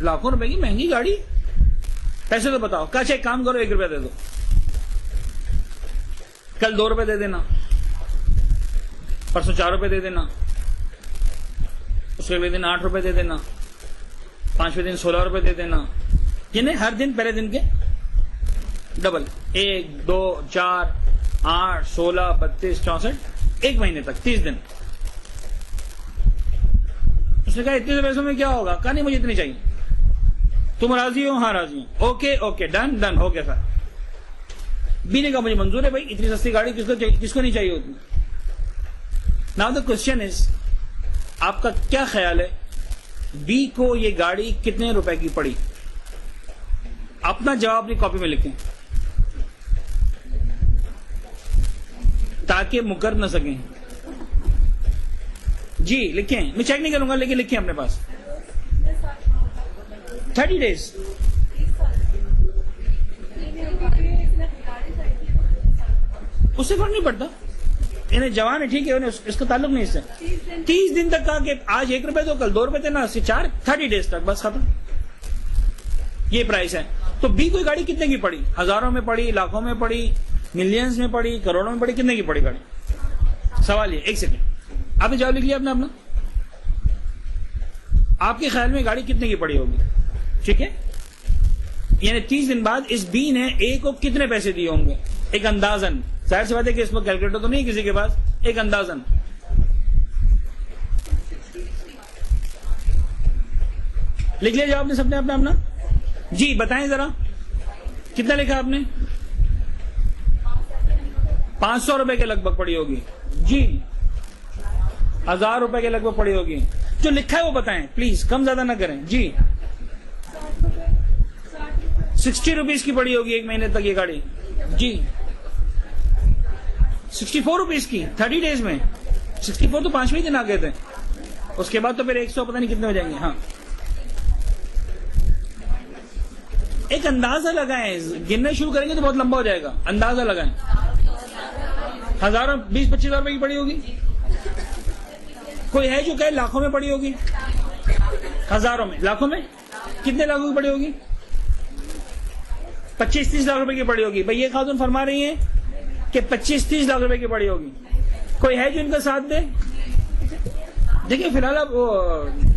لاکھوں روپے کی مہنگی گاڑی, پیسے تو بتاؤ. کہا ایک کام کرو, 1 روپیہ دے دو, کل 2 روپے دے دینا, پرسوں 4 روپے دے دینا, اس کے اگلے دن 8 روپے دے دینا, 5ویں دن 16 روپے دے دینا. یعنی ہر دن پہلے دن کے ڈبل 1 2 4 8 16 32 64 ایک مہینے تک 30 دن. اس نے کہا اتنے پیسوں میں کیا ہوگا؟ کہا نہیں مجھے اتنی چاہیے. تم راضی ہو؟ ہاں راضی ہوں. اوکے اوکے ڈن ڈن ہو گیا سر. بی نے کہا مجھے منظور ہے بھائی، اتنی سستی گاڑی کس کو نہیں چاہیے ہوتی. ناؤ دا کوشچن از، آپ کا کیا خیال ہے بی کو یہ گاڑی کتنے روپے کی پڑی؟ اپنا جواب اپنی کاپی میں لکھیں تاکہ مکر نہ سکیں. جی لکھیں، میں چیک نہیں کروں گا لیکن لکھیں اپنے پاس. 30 days. اس سے فرق نہیں پڑتا، انہیں جوان ہے ٹھیک ہے، انہیں اس کا تعلق نہیں اس سے. 30 دن تک کہا کہ آج 1 روپے تو کل 2 روپے تھے نا، 4 30 days تک بس ختم. یہ پرائس ہے. تو بی کوئی گاڑی کتنے کی پڑی؟ ہزاروں میں پڑی، لاکھوں میں پڑی، ملینز میں پڑی، کروڑوں میں پڑی، کتنے کی پڑی گاڑی؟ سوال یہ. ایک سیکنڈ، آپ نے جواب لکھ لیا اپنا؟ آپ کے خیال میں گاڑی کتنے کی پڑی ہوگی؟ ٹھیک ہے، یعنی 30 دن بعد اس بی نے اے کو کتنے پیسے دیے ہوں گے؟ ایک اندازن، ظاہر سی بات ہے کہ اس پر کیلکولیٹر تو نہیں کسی کے پاس، ایک اندازن. لکھ لیا جواب نے سب نے اپنا؟ جی بتائیں ذرا کتنا لکھا آپ نے؟ 500 روپے کے لگ بھگ پڑی ہوگی. جی 1000 روپے کے لگ بھگ پڑی ہوگی. جو لکھا ہے وہ بتائیں پلیز، کم زیادہ نہ کریں. جی 60 روپیز کی پڑی ہوگی ایک مہینے تک یہ گاڑی. جی 64 روپیز کی 30 days میں. 64 تو 5ویں دن آ گئے تھے، اس کے بعد تو پھر 100 پتہ نہیں کتنے ہو جائیں گے. ہاں ایک اندازہ لگائیں، گننا شروع کریں گے تو بہت لمبا ہو جائے گا. اندازہ لگائیں. ہزاروں 20-25 ہزار روپے کی پڑی ہوگی. کوئی ہے جو کہے لاکھوں میں پڑی ہوگی؟ ہزاروں میں، لاکھوں میں کتنے لاکھوں کی پڑی ہوگی؟ 25-30 لاکھ روپے کی پڑی ہوگی. بھائی یہ خاتون فرما رہی ہیں کہ 25-30 لاکھ روپے کی پڑی ہوگی. کوئی ہے جو ان کا ساتھ دے؟ دیکھیں فی الحال آپ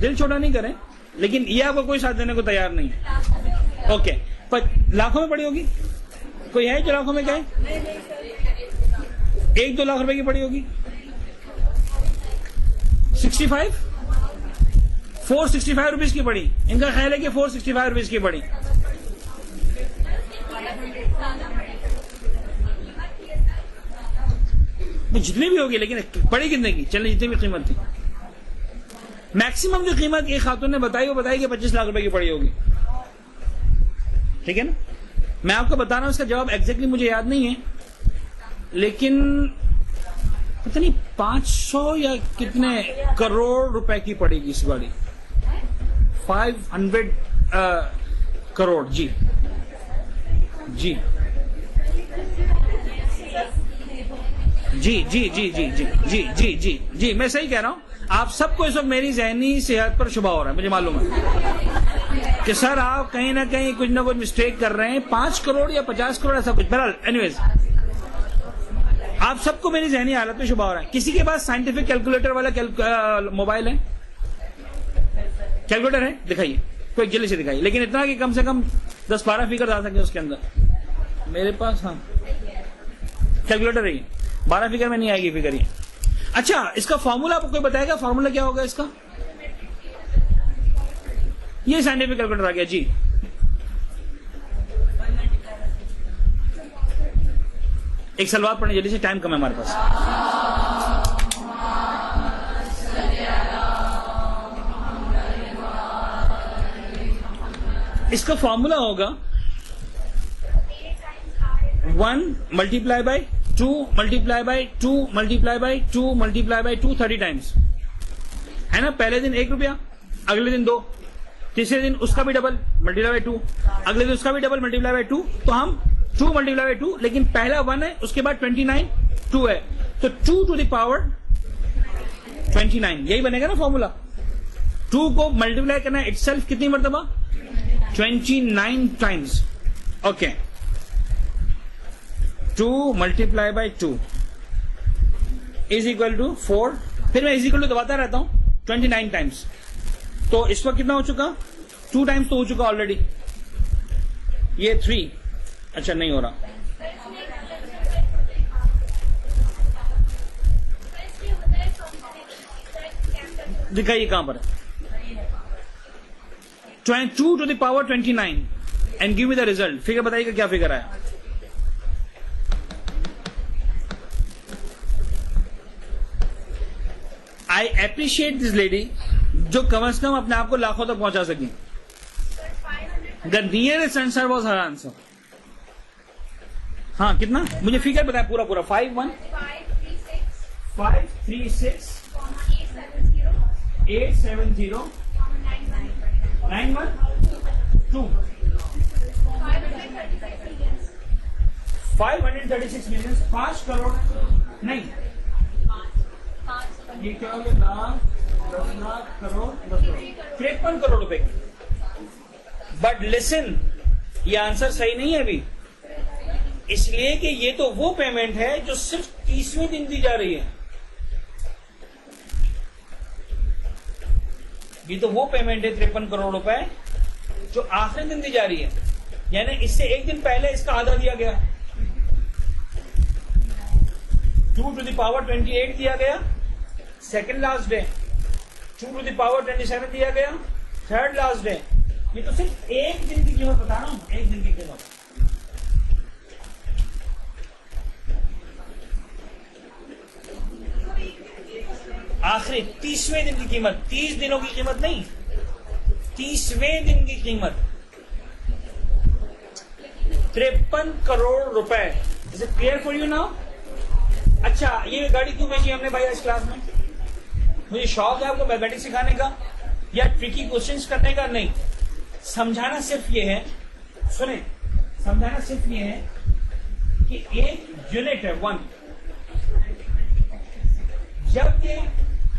دل چھوٹا نہیں کریں، لیکن یہ آپ کو کوئی ساتھ دینے کو تیار نہیں. اوکے لاکھوں میں پڑی ہوگی؟ کوئی ہے جو لاکھوں میں کہے؟ 1-2 لاکھ روپے کی پڑی ہوگی. 65 465 روپیز کی پڑی. ان کا خیال ہے کہ 465 روپیز کی پڑی. جتنی بھی ہوگی لیکن پڑی کتنے کی؟ چلیں جتنی بھی قیمت تھی، میکسیمم جو قیمت ایک خاتون نے بتائی وہ بتائی کہ 25 لاکھ روپے کی پڑی ہوگی. ٹھیک ہے نا؟ میں آپ کو بتا رہا ہوں، اس کا جواب ایگزیکٹلی مجھے یاد نہیں ہے، لیکن پتہ نہیں 500 یا کتنے کروڑ روپے کی پڑے گی اس گاڑی. 500 کروڑ. جی جی جی جی جی جی جی جی جی جی جی میں صحیح کہہ رہا ہوں. آپ سب کو اس وقت میری ذہنی صحت پر شبہ ہو رہا ہے، مجھے معلوم ہے کہ سر آپ کہیں نہ کہیں کچھ نہ کچھ مسٹیک کر رہے ہیں. 5 کروڑ یا 50 کروڑ ایسا کچھ. بہرحال اینیویز آپ سب کو میری ذہنی حالت میں شبہ ہو رہا ہے. کسی کے پاس سائنٹیفک کیلکولیٹر والا موبائل ہے؟ کیلکولیٹر ہے؟ دکھائیے، کوئی جلدی سے دکھائیے، لیکن اتنا کہ کم سے کم 10-12 فگر آ سکے اس کے اندر. میرے پاس ہاں کیلکولیٹر ہے، 12 فگر میں نہیں آئے گی فگر. یہ اچھا اس کا فارمولا آپ کو کوئی بتائے گا؟ فارمولا کیا ہوگا اس کا؟ یہ سائنٹیفک کیلکولیٹر آ گیا. جی ایک سلوات پڑھنے جلدی سے، ٹائم کم ہے ہمارے پاس. اس کا فارمولا ہوگا 1 multiply by 2 multiply by 2 multiply by 2 multiply by 2 30 Times ہے نا. پہلے دن 1 روپیہ، اگلے دن 2، تیسرے دن اس کا بھی ڈبل ملٹیپلائی بائی 2، اگلے دن اس کا بھی ڈبل ملٹیپلائی بائی 2. تو ہم 2 ملٹیپلائی بائی 2، لیکن پہلا 1 ہے، اس کے بعد 29 2 ہے، تو 2 ٹو دی پاور 29 یہی بنے گا نا فارمولا. 2 کو ملٹیپلائی کرنا اٹ سیلف کتنی مرتبہ؟ 29 times. Okay 2 multiply by 2 is equal to 4. پھر میں از اکول ٹو دباتا رہتا ہوں 29 ٹائمس. تو اس وقت کتنا ہو چکا؟ 2 ٹائمس تو ہو چکا آلریڈی. یہ 3 اچھا نہیں ہو رہا. دکھائیے کہاں پر ہے. 2 to the power 29 and give me the result. Figure بتائیے گا کیا فگر ہے. I appreciate this lady جو کم از کم اپنے آپ کو لاکھوں تک پہنچا سکی. The nearest answer was her answer. ہاں کتنا مجھے فگر بتائیں پورا پورا. 536 870 912 536 million. 5 کروڑ نہیں, یہ کیا ہوگا؟ لاکھ 10 لاکھ کروڑ 53 کروڑ روپے کی. بٹ لسن, یہ آنسر صحیح نہیں ہے ابھی, اس لیے کہ یہ تو وہ پیمنٹ ہے جو صرف 30ویں دن دی جا رہی ہے. یہ تو وہ پیمنٹ ہے 53 کروڑ روپے جو آخری دن دی جا رہی ہے, یعنی اس سے ایک دن پہلے اس کا آدھا دیا گیا. 2 to the power 28 دیا گیا second last day. 2 to the power 27 دیا گیا تھرڈ لاسٹ ڈے. یہ تو صرف ایک دن کی قیمت بتا رہا ہوں, ایک دن کی قیمت. آخری 30ویں دن کی قیمت, 30 دنوں کی قیمت نہیں, 30ویں دن کی قیمت 53 کروڑ روپے. Is it clear for you now? اچھا یہ گاڑی کیوں بھیجی ہم نے بھائی آج کلاس میں؟ مجھے شوق ہے آپ کو میتھمیٹکس سکھانے کا یا ٹرکی کوشچنس کرنے کا؟ نہیں, سمجھانا صرف یہ ہے, سنیں, سمجھانا صرف یہ ہے کہ ایک یونٹ ہے 1, جب یہ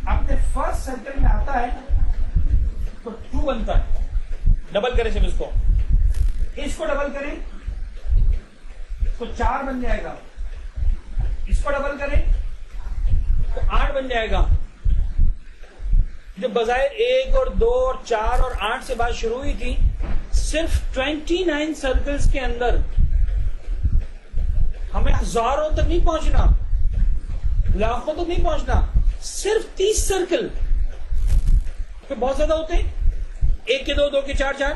اپنے فرسٹ سرکل میں آتا ہے تو 2 بنتا ہے. ڈبل کریں صرف اس کو ڈبل کریں تو 4 بن جائے گا, اس کو ڈبل کریں تو 8 بن جائے گا. جو بظاہر 1 اور 2 اور 4 اور 8 سے بات شروع ہوئی تھی, صرف 29 سرکلز کے اندر ہمیں ہزاروں تک نہیں پہنچنا, لاکھوں تک نہیں پہنچنا, صرف 30 سرکل. پھر بہت زیادہ ہوتے ہیں, 1 کے 2, 2 کے 4, 4,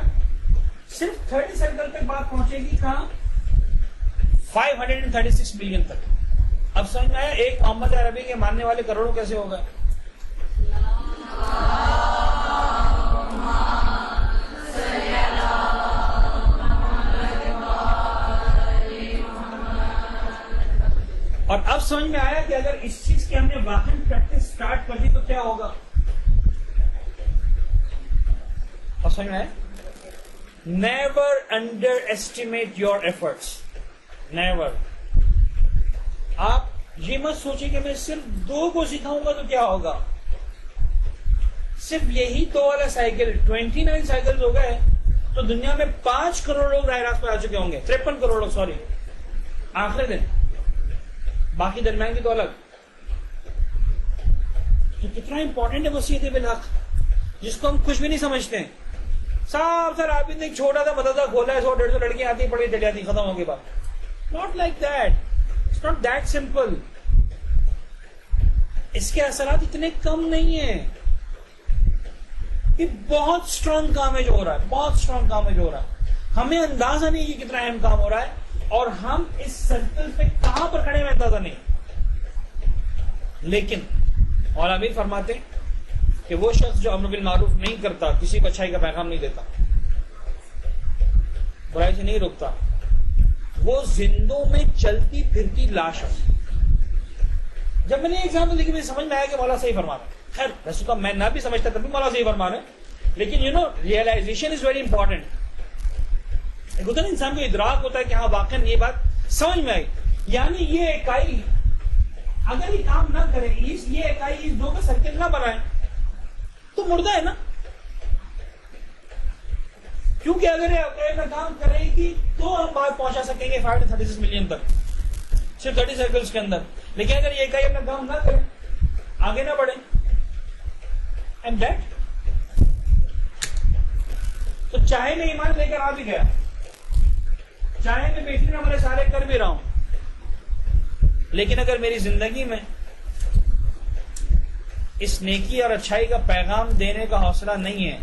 صرف 30 سرکل تک بات پہنچے گی. کہاں؟ 536 ملین تک. اب سمجھ میں آیا ایک محمد عربی کے ماننے والے کروڑوں کیسے ہوگا؟ اور اب سمجھ میں آیا کہ اگر اس چیز کی ہم نے واقعی پریکٹس سٹارٹ کر دی تو کیا ہوگا؟ اب سمجھ میں آیا؟ Never under estimate your efforts, never. آپ یہ مت سوچیں کہ میں صرف 2 کو سکھاؤں گا تو کیا ہوگا. صرف یہی 2 والا سائیکل 29 سائیکل ہو گئے تو دنیا میں 5 کروڑ لوگ راہ راست پہ آ چکے ہوں گے. 53 کروڑ لوگ, سوری, آخری دن. باقی درمیان کی تو الگ. تو کتنا امپورٹنٹ ہے وصیت بالحق, جس کو ہم کچھ بھی نہیں سمجھتے ہیں. صاحب سر آپ نے ایک چھوٹا سا مدرسہ کھولا ہے, 100-150 لڑکیاں آتی پڑھی چلی جاتی, ختم ہو گئی بات. Not like that, it's not that simple. اس کے اثرات اتنے کم نہیں ہیں. یہ بہت اسٹرانگ کام ہے جو ہو رہا ہے, بہت اسٹرانگ کام ہے جو ہو رہا ہے. ہمیں اندازہ نہیں کہ کتنا اہم کام ہو رہا ہے, اور ہم اس سرکل پہ کہاں پر کھڑے ہیں اندازہ نہیں. لیکن مولانا امیر فرماتے کہ وہ شخص جو امر بالمعروف نہیں کرتا, کسی کو اچھائی کا پیغام نہیں دیتا, برائی سے نہیں روکتا, وہ زندوں میں چلتی پھرتی لاش ہے. جب میں نے ایگزامپل دیکھی مجھے سمجھ میں آیا کہ مولا صحیح فرما رہا ہے. خیر ویسے تو میں نہ بھی سمجھتا تب بھی مولا صحیح فرما رہے ہیں, لیکن ریئلائزیشن از ویری امپورٹنٹ. ایک ہوتا ہے نا انسان کو ادراک ہوتا ہے کہ ہاں واقعا یہ بات سمجھ میں آئی. یعنی یہ اکائی اگر یہ کام نہ کرے, یہ اکائی اس 2 کا سرکل نہ بنائے تو مردہ ہے نا. کیونکہ اگر یہ اکائی کا کام کرے گی تو ہم بات پہنچا سکیں گے 536 ملین تک صرف 30 سرکلز کے اندر. لیکن اگر یہ اکائی اپنا کام نہ کرے, آگے نہ بڑھے, اینڈ دیٹ تو چاہے میں ایمان لے کر آ بھی گیا, چاہے میں بہترین عمل صالح کر بھی رہا ہوں، لیکن اگر میری زندگی میں اس نیکی اور اچھائی کا پیغام دینے کا حوصلہ نہیں ہے،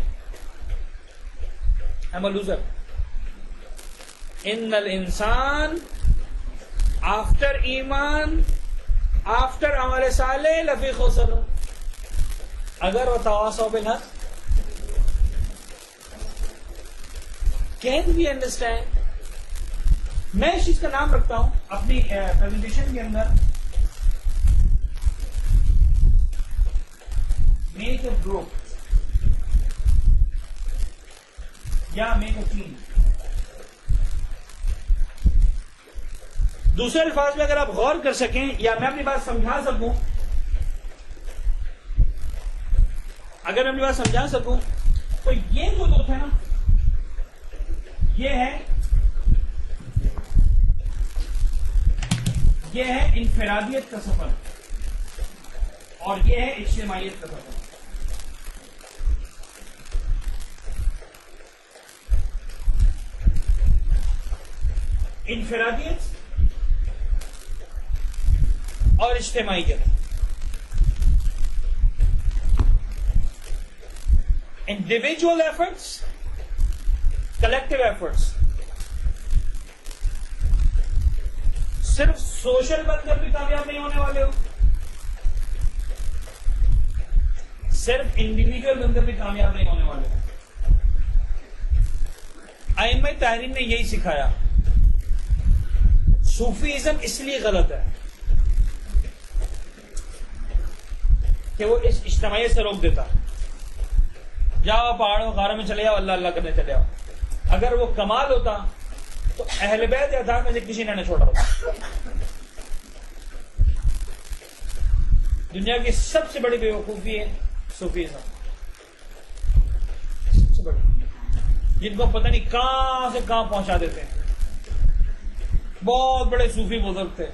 I'm a loser. ان الانسان آفٹر ایمان آفٹر عمل صالح لفی خسر. اگر وہ تواصوا بالحق. Can we understand؟ میں اس چیز کا نام رکھتا ہوں اپنی پریزنٹیشن کے اندر، میک اے گروپ یا میک اے ٹیم. دوسرے الفاظ میں اگر آپ غور کر سکیں یا میں اپنی بات سمجھا سکوں، اگر میں اپنی بات سمجھا سکوں تو یہ جو دوست ہے نا، یہ ہے انفرادیت کا سفر اور یہ ہے اجتماعیت کا سفر. انفرادیت اور اجتماعیت. Individual efforts, collective efforts. صرف سوشل بن کر بھی کامیاب نہیں ہونے والے ہو، صرف انڈیویجول بن کر بھی کامیاب نہیں ہونے والے ہو. ائمہ تحریر نے یہی سکھایا. صوفیزم اس لیے غلط ہے کہ وہ اس اجتماعیت سے روک دیتا. جاؤ پہاڑوں غاروں میں چلے جاؤ، اللہ اللہ کرنے چلے جاؤ. اگر وہ کمال ہوتا تو اہل بیت یا اتحاد میں سے کسی نے نہ چھوڑا ہوتا. دنیا کی سب سے بڑی بیوقوفی ہے صوفیزم، سب سے بڑی، جن کو پتہ نہیں کہاں سے کہاں پہنچا دیتے ہیں. بہت بڑے صوفی بزرگ تھے،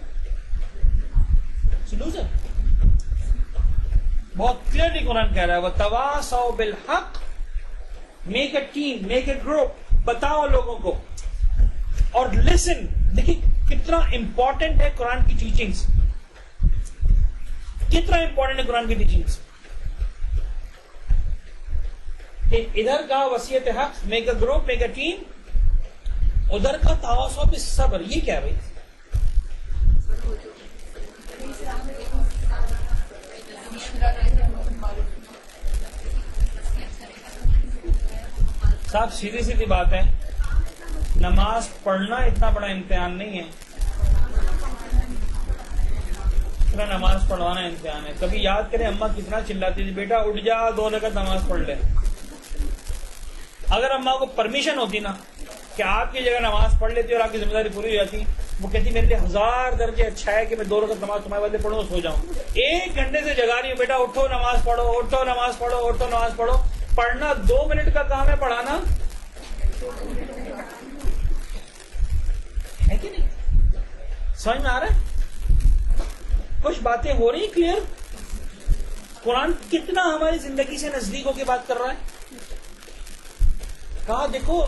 بہت کلیئرلی قرآن کہہ رہا ہے وَتَوَاصَوْا بِالْحَقِّ. Make a team, make a group, بتاؤ لوگوں کو اور لسن. دیکھیے کتنا امپورٹنٹ ہے قرآن کی ٹیچنگز، کتنا امپورٹنٹ ہے قرآن کی ٹیچنگز. کہ ادھر کا وصیت حق، make a group, make a team, ادھر کا تواصوا بالصبر. یہ کیا ہے بھائی؟ صاحب سیدھی سیدھی بات ہے، نماز پڑھنا اتنا بڑا امتحان نہیں ہے، اتنا نماز پڑھوانا امتحان ہے. کبھی یاد کریں اماں کتنا چلاتی تھی، بیٹا اٹھ جا 2 رکعت نماز پڑھ لے. اگر اماں کو پرمیشن ہوتی نا کہ آپ کی جگہ نماز پڑھ لیتی اور آپ کی ذمہ داری پوری ہو جاتی، وہ کہتی میرے لیے 1000 درجے اچھا ہے کہ میں 2 رکعت نماز تمہارے بدلے پڑھوں سو جاؤں. 1 گھنٹے سے جگا رہی ہوں، بیٹا اٹھو نماز پڑھو، اٹھو نماز پڑھو، اٹھو نماز پڑھو. پڑھنا 2 منٹ کا کام ہے، پڑھانا ہے کہ نہیں؟ سمجھ میں آ رہا ہے؟ کچھ باتیں ہو رہی کلیئر؟ قرآن کتنا ہماری زندگی سے نزدیک ہو کے بات کر رہا ہے. کہا دیکھو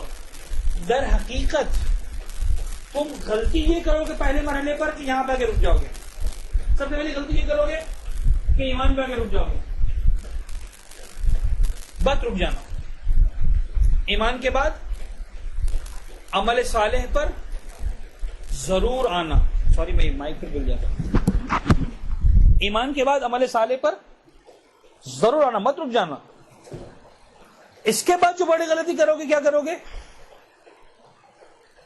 در حقیقت تم غلطی یہ کرو گے پہلے مرحلے پر کہ یہاں پہ آ کے رک جاؤ گے. سب سے پہلی غلطی یہ کرو گے کہ ایمان پہ آ کے رک جاؤ گے. بس رک جانا. ایمان کے بعد عمل صالح پر ضرور آنا. سوری میں مائک پہ بھول جاتا. ایمان کے بعد عمل صالح پر ضرور آنا، مت رک جانا. اس کے بعد جو بڑی غلطی کرو گے کیا کرو گے؟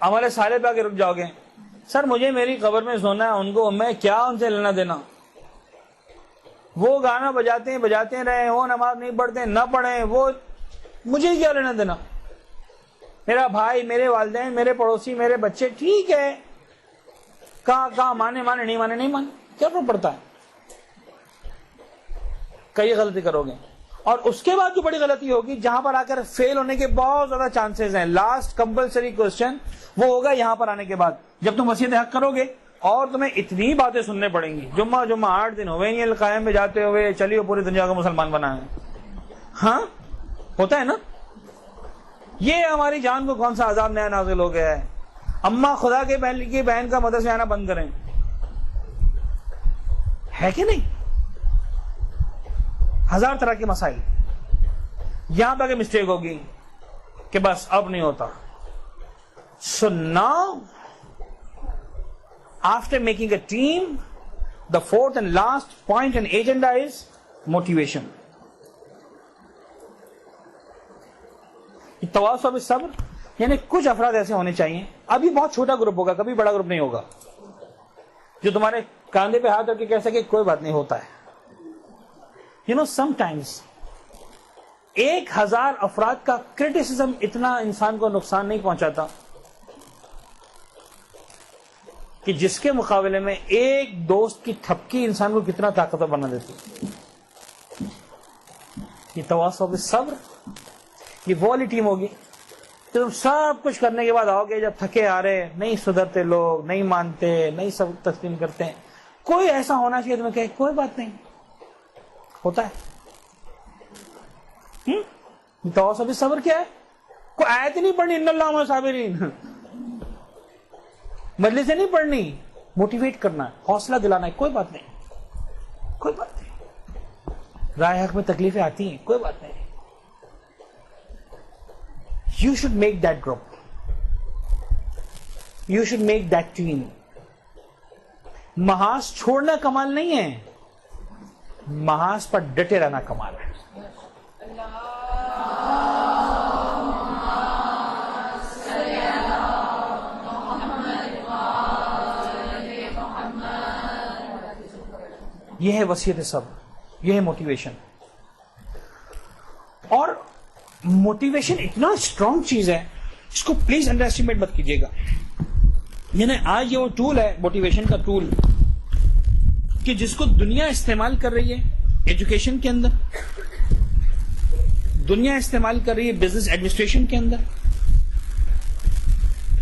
عمل صالح پہ آ کے رک جاؤ گے. سر مجھے میری قبر میں سونا ہے، ان کو میں کیا ان سے لینا دینا؟ وہ گانا بجاتے رہے، وہ نماز نہیں پڑھتے نہ پڑھیں، وہ مجھے کیا لینا دینا؟ میرا بھائی، میرے والدین، میرے پڑوسی، میرے بچے، ٹھیک ہے کہاں مانے نہیں مانے، کیا فرق پڑتا ہے؟ کئی غلطی کرو گے. اور اس کے بعد جو بڑی غلطی ہوگی، جہاں پر آ کر فیل ہونے کے بہت زیادہ چانسز ہیں، لاسٹ کمپلسری کوسچن وہ ہوگا یہاں پر آنے کے بعد. جب تم وصیت حق کرو گے اور تمہیں اتنی باتیں سننے پڑیں گی، جمعہ 8 دن ہوئے نہیں القائم میں جاتے ہوئے، چلیے پوری دنیا کو مسلمان بنائیں. ہاں ہوتا ہے نا. یہ ہماری جان کو کون سا عذاب نیا نازل ہو گیا ہے. اماں خدا کے بہن کا مدرسے آنا بند کریں، ہے کہ نہیں؟ ہزار طرح کے مسائل. یہاں پہ مسٹیک ہوگی کہ بس اب نہیں ہوتا. So now, after making a team, the fourth and last point and agenda is motivation. تواصل بالصبر، یعنی کچھ افراد ایسے ہونے چاہیے، ابھی بہت چھوٹا گروپ ہوگا، کبھی بڑا گروپ نہیں ہوگا، جو تمہارے کاندھے پہ ہاتھ رکھ کے کہہ سکے کوئی بات نہیں ہوتا ہے. sometimes 1000 افراد کا کرٹیسزم اتنا انسان کو نقصان نہیں پہنچاتا کہ جس کے مقابلے میں ایک دوست کی تھپکی انسان کو کتنا طاقتور بنا دیتی. یہ تواصل بالصبر، یہ وہ والی ٹیم ہوگی کہ تم سب کچھ کرنے کے بعد آؤ گے، جب تھکے آ رہے، نہیں سدھرتے، لوگ نہیں مانتے، نہیں سب تسلیم کرتے ہیں، کوئی ایسا ہونا چاہیے تمہیں کہ کوئی بات نہیں ہوتا ہے. تواصل بالصبر کیا ہے؟ کوئی آیت نہیں پڑھنی ان اللہ مع الصابرین، مجلس سے نہیں پڑھنی، موٹیویٹ کرنا ہے، حوصلہ دلانا ہے، کوئی بات نہیں، کوئی بات نہیں. رائے حق میں تکلیفیں آتی ہیں، کوئی بات نہیں. You should make that group. You should make that team. محاذ چھوڑنا کمال نہیں ہے، محاذ پر ڈٹے رہنا کمال ہے. یہ ہے وصیت صبر، یہ ہے موٹیویشن. اور موٹیویشن اتنا اسٹرانگ چیز ہے، اس کو پلیز انڈر ایسٹیمیٹ مت کیجیے گا. یعنی آج یہ وہ ٹول ہے، موٹیویشن کا ٹول، کہ جس کو دنیا استعمال کر رہی ہے ایجوکیشن کے اندر، دنیا استعمال کر رہی ہے بزنس ایڈمنسٹریشن کے اندر،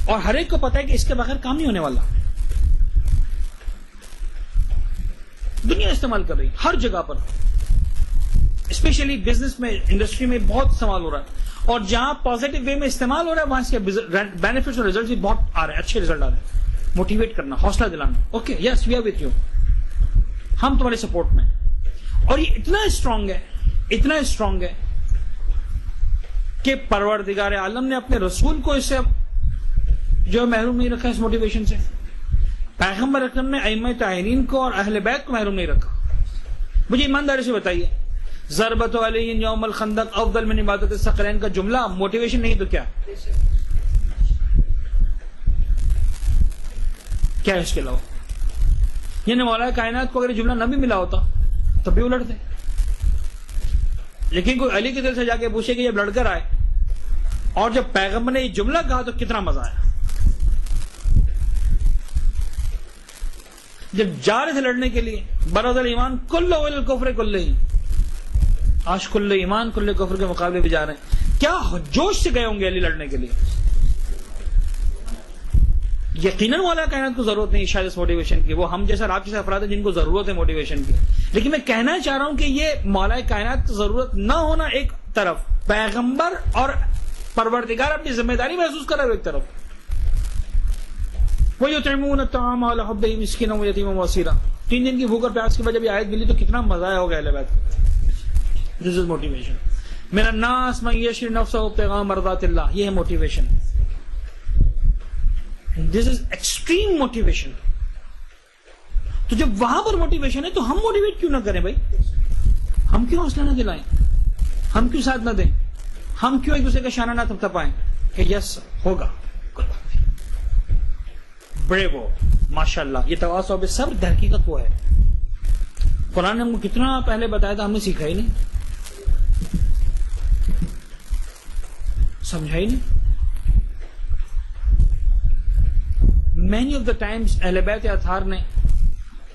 اور ہر ایک کو پتا ہے کہ اس کے بغیر کام نہیں ہونے والا. دنیا استعمال کر رہی ہے ہر جگہ پر، اسپیشلی بزنس میں، انڈسٹری میں بہت استعمال ہو رہا ہے. اور جہاں پازیٹو وے میں استعمال ہو رہا ہے وہاں سے بینیفٹس اور ریزلٹس بھی بہت آ رہے ہیں، اچھے ریزلٹ آ رہے ہیں. موٹیویٹ کرنا، حوصلہ دلانا، okay yes we are with you, ہم تمہارے سپورٹ میں. اور یہ اتنا اسٹرانگ ہے، اتنا اسٹرانگ ہے کہ پروردگار عالم نے اپنے رسول کو اس سے جو محروم نہیں رکھا، اس موٹیویشن سے. پیغمبر اکرم نے ائمہ طاہرین کو اور اہل بیت کو محروم نہیں رکھا. مجھے ایمانداری سے بتائیے، ضربت علیہ یوم الخندق افضل من عبادت الثقلین کا جملہ موٹیویشن نہیں تو کیا ہے اس کے علاوہ؟ یعنی مولا کائنات کو اگر یہ جملہ نہ بھی ملا ہوتا تو بھی الٹتے. لیکن کوئی علی کے دل سے جا کے پوچھے کہ جب لڑ کر آئے اور جب پیغمبر نے یہ جملہ کہا تو کتنا مزہ آیا. جب جا رہے تھے لڑنے کے لیے، برد الایمان کلہ الکفر کلہ، آج کل ایمان کل کفر کے مقابلے بھی جا رہے ہیں. کیا جوش سے گئے ہوں گے علی لڑنے کے لیے. یقیناً مولا کائنات کو ضرورت نہیں شاید اس موٹیویشن کی، وہ ہم جیسا آپ جیسے افراد ہیں جن کو ضرورت ہے موٹیویشن کی. لیکن میں کہنا چاہ رہا ہوں کہ یہ مولا کائنات کی ضرورت نہ ہونا ایک طرف، پیغمبر اور پروردگار اپنی ذمہ داری محسوس کر رہے ہو ایک طرف. وَيُطْعِمُونَ الطَّعَامَ عَلَىٰ حُبِّهِ مِسْكِينًا وَيَتِيمًا وَأَسِيرًا. 3 دن کی بھوک اور پیاس کے بعد جب یہ آیت ملی تو کتنا مزہ آیا ہوگا اہل بیت. This is motivation. من الناس من یشری نفسہ ابتغاء مرضات اللہ، یہ ہے motivation. This is extreme motivation. تو جب وہاں پر موٹیویشن ہے تو ہم موٹیویٹ کیوں نہ کریں بھائی؟ ہم کیوں حوصلہ نہ دلائیں؟ ہم کیوں ساتھ نہ دیں؟ ہم کیوں ایک دوسرے کا شانہ نہ تھپتھپائیں کہ یس ہوگا؟ بڑے وہ ماشاء اللہ. یہ تواصل بالصبر در حقیقت وہ ہے. قرآن نے ہم کو کتنا پہلے بتایا تھا، ہم نے سیکھا ہی نہیں، سمجھا ہی نہیں. مینی آف دا ٹائمز اہل بیت اطہار نے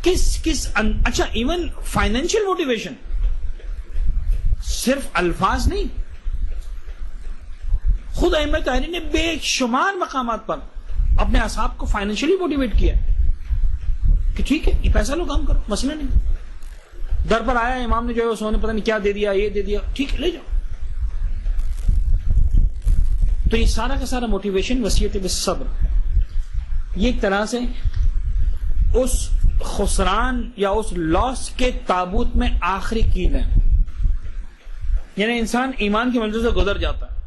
اچھا ایون فائنینشیل موٹیویشن، صرف الفاظ نہیں، خود ائمہ طاہرین نے بے شمار مقامات پر اپنے اصحاب کو فائنینشیلی موٹیویٹ کیا کہ ٹھیک ہے یہ پیسہ لو کام کرو، مسئلہ نہیں. در پر آیا امام نے جو ہے وہ سونے پتہ نہیں کیا دے دیا، یہ دے دیا، ٹھیک ہے لے جاؤ. تو یہ سارا کا سارا موٹیویشن وصیت بالصبر. یہ ایک طرح سے اس خسران یا اس لاس کے تابوت میں آخری کیل ہے. یعنی انسان ایمان کی منزل سے گزر جاتا ہے,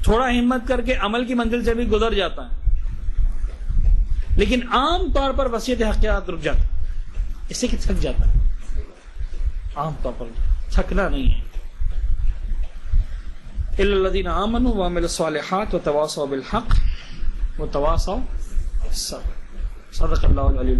تھوڑا ہمت کر کے عمل کی منزل سے بھی گزر جاتا ہے, لیکن عام طور پر وصیت حقیقت رک جاتا ہے, اس سے کہ تھک جاتا ہے. عام طور پر تھکنا نہیں ہے. الا الذين آمنوا وعملوا الصالحات وتواصوا بالحق وتواصوا بالصبر. صدق اللہ العلی.